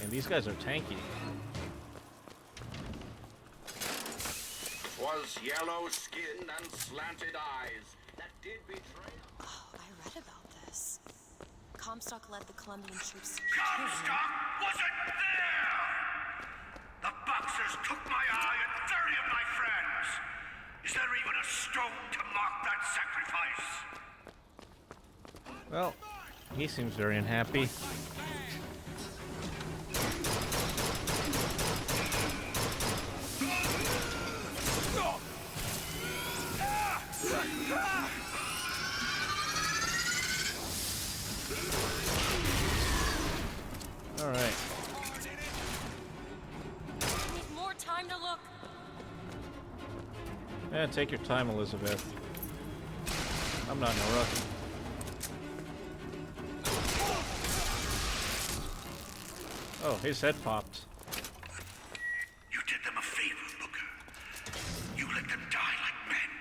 And these guys are tanky. Was yellow skin and slanted eyes that did betray. Oh, I read about this. Comstock led the Colombian troops to Comstock wasn't there! The Boxers took my eye and 30 of my friends! Is there even a stone to mark that sacrifice? Well, he seems very unhappy. Alright. Need more time to look. Yeah, take your time, Elizabeth. I'm not in a rush. Oh, his head popped. You did them a favor, Booker. You let them die like men.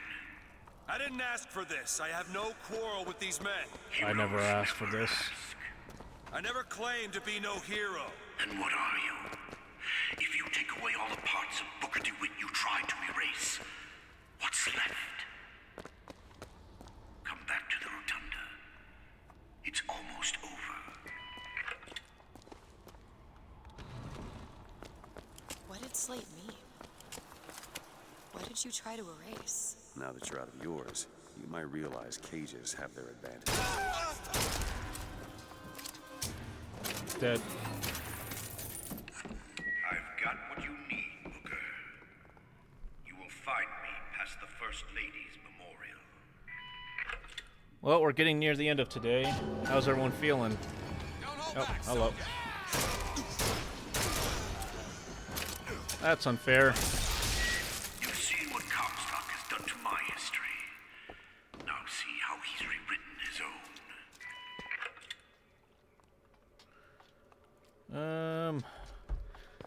I didn't ask for this. I have no quarrel with these men. I never asked for this. I never claimed to be no hero. Then what are you? If you take away all the parts of Booker DeWitt you tried to erase, what's left? Come back to the Rotunda. It's almost over. What did Slate mean? What did you try to erase? Now that you're out of yours, you might realize cages have their advantage. Dead. I've got what you need, Booker. You will find me past the First Lady's memorial. Well, we're getting near the end of today. How's everyone feeling? Oh, hello. That's unfair. You've seen what Comstock has done to my history. Now see how he's rewritten his own.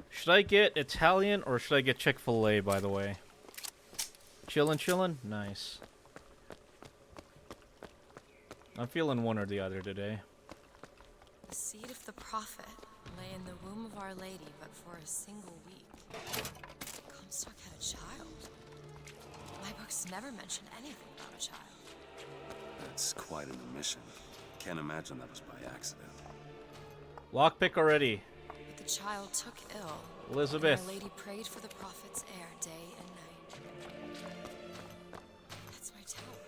Should I get Italian or should I get Chick-fil-A, by the way? Chillin'? Nice. I'm feeling one or the other today. The seed of the prophet lay in the womb of Our Lady, but for a single week. Comstock had a child. My books never mention anything about a child. That's quite an omission. Can't imagine that was by accident. Lockpick already. But the child took ill. Elizabeth. And Our Lady prayed for the prophet's heir day and night. That's my tower.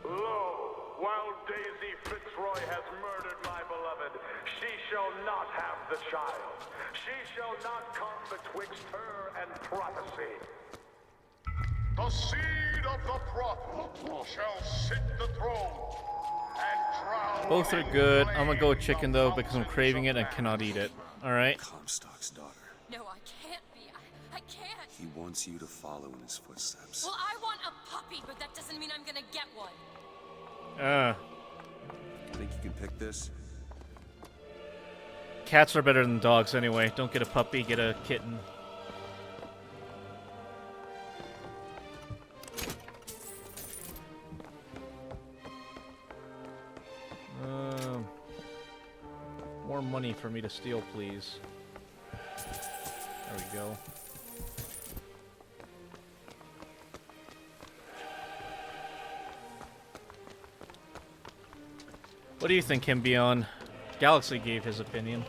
Lo, while Daisy Fitzroy has murdered my beloved, she shall not have the child. She shall not come betwixt her and prophecy. The seed of the prophet shall sit the throne and drown. Both are good. I'm gonna go with chicken though because I'm craving it and cannot eat it. Alright. Comstock's daughter. No, I can't be. I can't. He wants you to follow in his footsteps. Well, I want a puppy, but that doesn't mean I'm gonna get one. Think you can pick this? Cats are better than dogs anyway. Don't get a puppy, get a kitten. More money for me to steal, please. There we go. What do you think, Kim Beyond? Galaxy gave his opinion.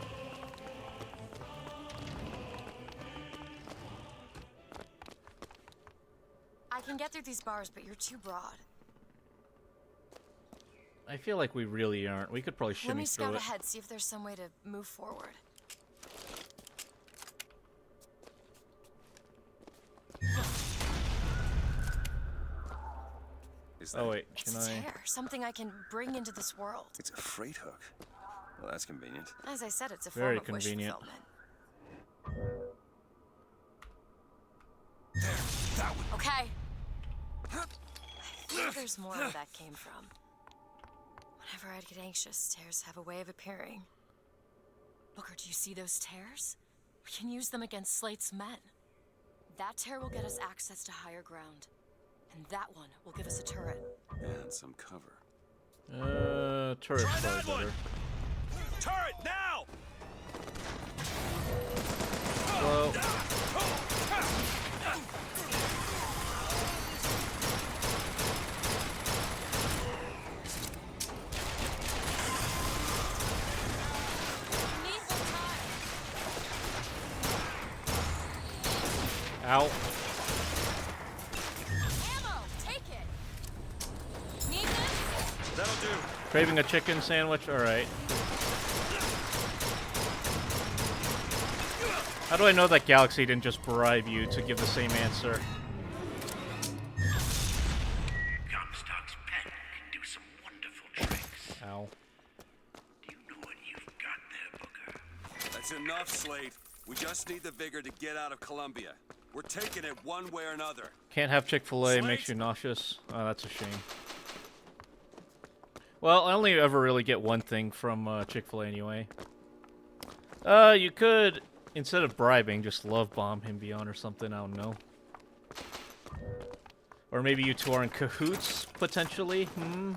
I can get through these bars, but you're too broad. I feel like we really aren't. We could probably Let shimmy me through scout it. ahead, see if there's some way to move forward. Oh wait, It's can a I? tear, something I can bring into this world. It's a freight hook. Well, that's convenient. As I said, it's a Very form of wish convenient. fulfillment. Okay. I feel there's more where that came from. Whenever I'd get anxious, tears have a way of appearing. Booker, do you see those tears? We can use them against Slate's men. That tear will get us access to higher ground. And that one will give us a turret. And some cover. Turret's Try that probably better. Turret now! Well, ow. Ammo! Take it! Need this? That'll do. Craving a chicken sandwich? Alright. How do I know that Galaxy didn't just bribe you to give the same answer? Comstock's pen can do some wonderful tricks. Ow. Do you know what you've got there, Booker? That's enough, Slate. We just need the vigor to get out of Columbia. We're taking it one way or another. Can't have Chick-fil-A, makes you nauseous. Oh, that's a shame. Well, I only ever really get one thing from Chick-fil-A anyway. You could, instead of bribing, just love bomb him beyond or something, I don't know. Or maybe you two are in cahoots, potentially? Hmm?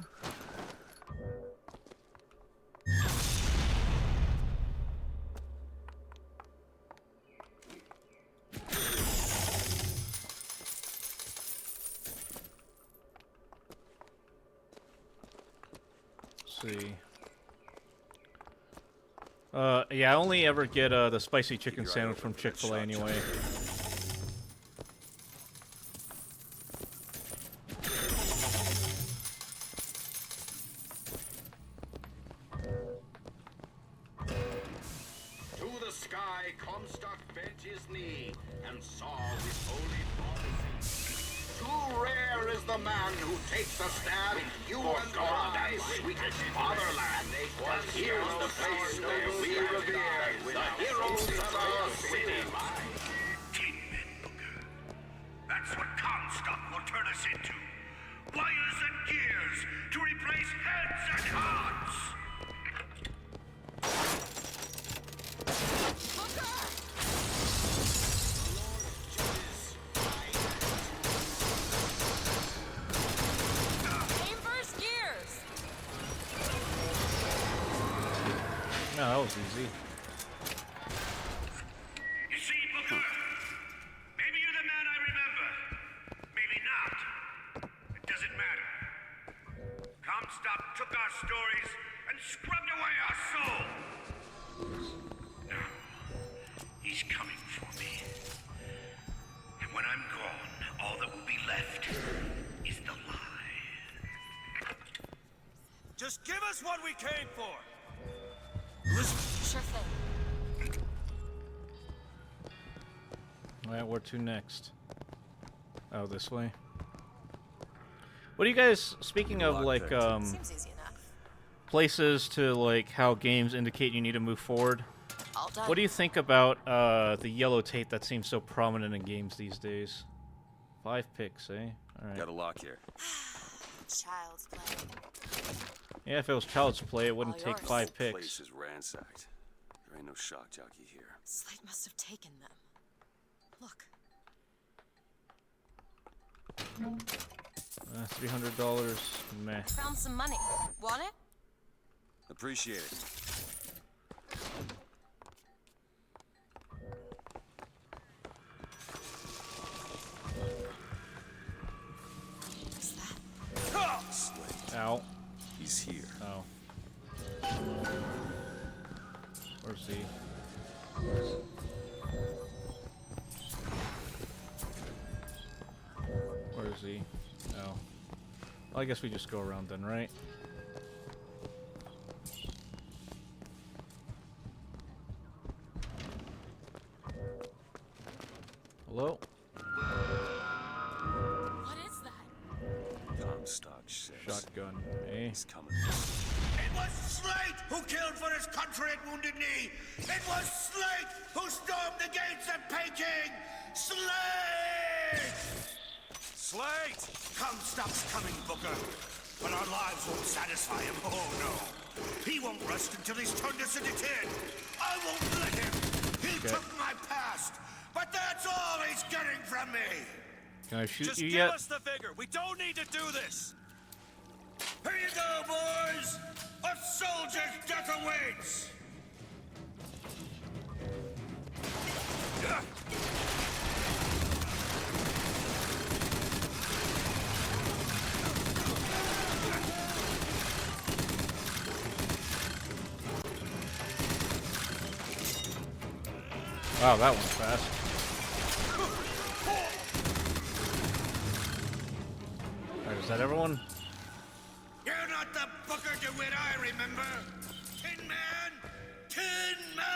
See. Yeah, I only ever get the spicy chicken sandwich from Chick-fil-A anyway. To the sky, Comstock bent his knee and saw with holy prophecy. Too rare is the man who takes a stand for God and sweetest fatherland. But here's the place where we revere the heroes of our city. Tin men, Booker. That's what Comstock will turn us into. Wires and gears to replace heads and hearts. Aim first gears! No, that was easy. You see, Booker? Maybe you're the man I remember. Maybe not. It doesn't matter. Comstock took our stories and scrubbed away our soul. Now, he's coming for me. And when I'm gone, all that will be left is the lie. Just give us what we came for. Sure thing. Alright, where to next? Oh, this way. What do you guys, speaking of, like, Seems easy enough. places to, like, how games indicate you need to move forward? All done. What do you think about the yellow tape that seems so prominent in games these days? 5 picks, eh? Alright. Got a lock here. Child's play. Yeah, if it was Child's Play, it wouldn't All take yours. 5 Place picks. is ransacked. There ain't no shock jockey here. Slate must have taken them. Look. $300. Meh. Found some money. Want it? Appreciate it. What's that? Slate. Ow. He's here. Oh. Where's he? Where is he? Oh. Well, I guess we just go around then, right? Hello? What is that? Comstock 6. Shotgun, eh? He's coming. It was Slate who killed for his country at Wounded Knee! It was Slate who stormed the gates of Peking! Slate! Slate! Comstock's coming, Booker. But our lives won't satisfy him. Oh, no. He won't rest until he's turned us into tin. I won't let him. He took my past. But that's all he's getting from me. Can I shoot Just you give yet? us the figure. We don't need to do this. Here you go, boys. A soldier's death awaits. Wow, that one's fast. Alright, is that everyone? You're not the Booker DeWitt I remember. Tin Man! Tin Man!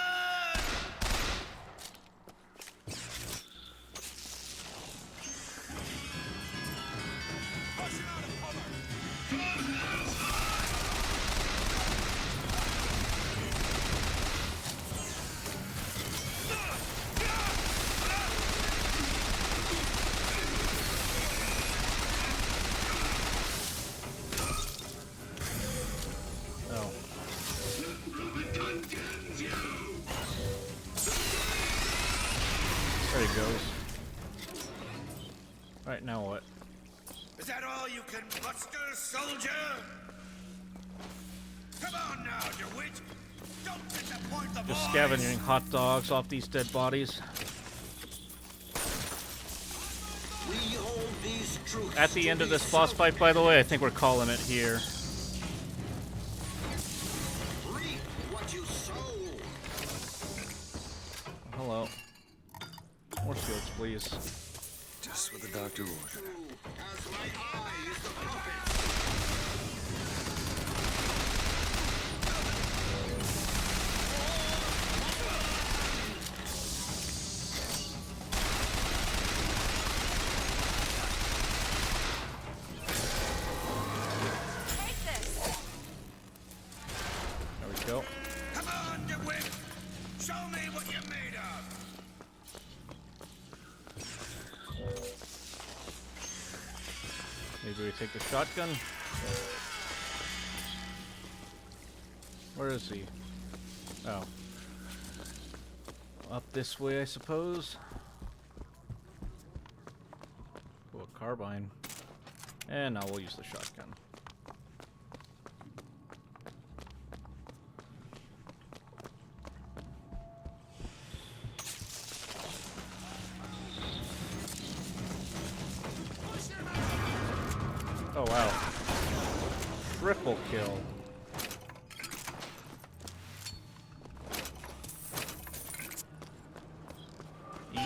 Oh. There he goes. Alright, now what? Is that all you can muster, soldier? Come on now, DeWitt. Don't disappoint the Just boys. scavenging hot dogs off these dead bodies. We hold these truths At the to end of be this boss fight, by the way, I think we're calling it here. reap what you sow. Hello. More shields, please. Just what the doctor ordered. As my eye is the prophet. Take this! There we go. Come on, DeWitt. Show me what you're made of. Maybe we take the shotgun. Where is he? Oh. Up this way, I suppose. Oh, a carbine. And now we'll use the shotgun. Oh wow. Triple kill.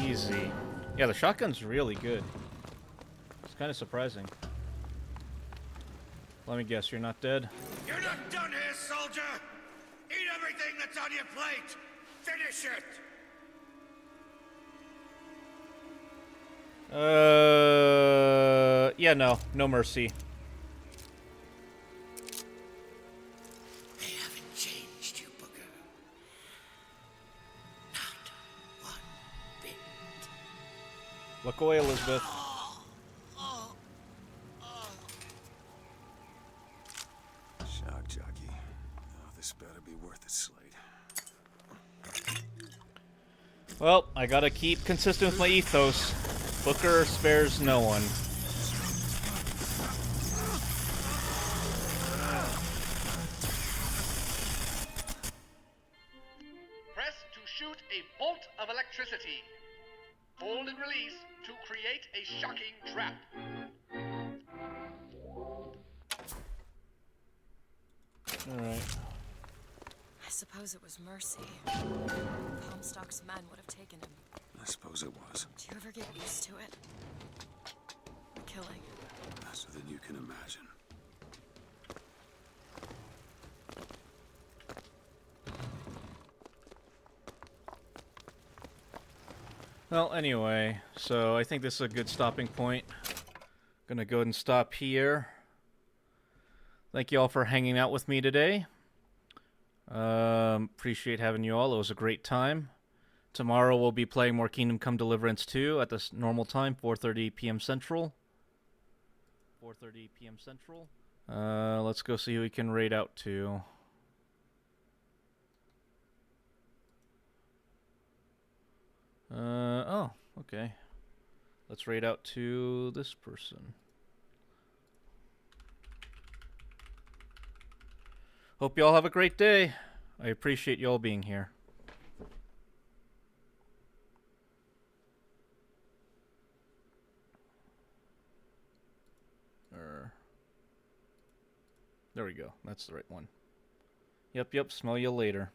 Easy. Yeah, the shotgun's really good. It's kind of surprising. Let me guess, you're not dead? You're not done here, soldier. Eat everything that's on your plate. Finish it. Yeah, no mercy. They haven't changed you, Booker. Not one bit. Look away, Elizabeth. Shock jockey. Oh, this better be worth it, Slade. Well, I gotta keep consistent with my ethos. Booker spares no one. Press to shoot a bolt of electricity. Hold and release to create a shocking trap. Alright. I suppose it was mercy. Comstock's men would have taken him. I suppose it was. Do you ever get used to it? The killing. Faster than you can imagine. Well, anyway, so I think this is a good stopping point. Gonna go ahead and stop here. Thank you all for hanging out with me today. Appreciate having you all. It was a great time. Tomorrow we'll be playing more Kingdom Come Deliverance 2 at this normal time, 4:30 p.m. Central. 4:30 p.m. Central. Let's go see who we can raid out to. Oh, okay. Let's raid out to this person. Hope you all have a great day. I appreciate you all being here. There we go. That's the right one. Yep, smell you later.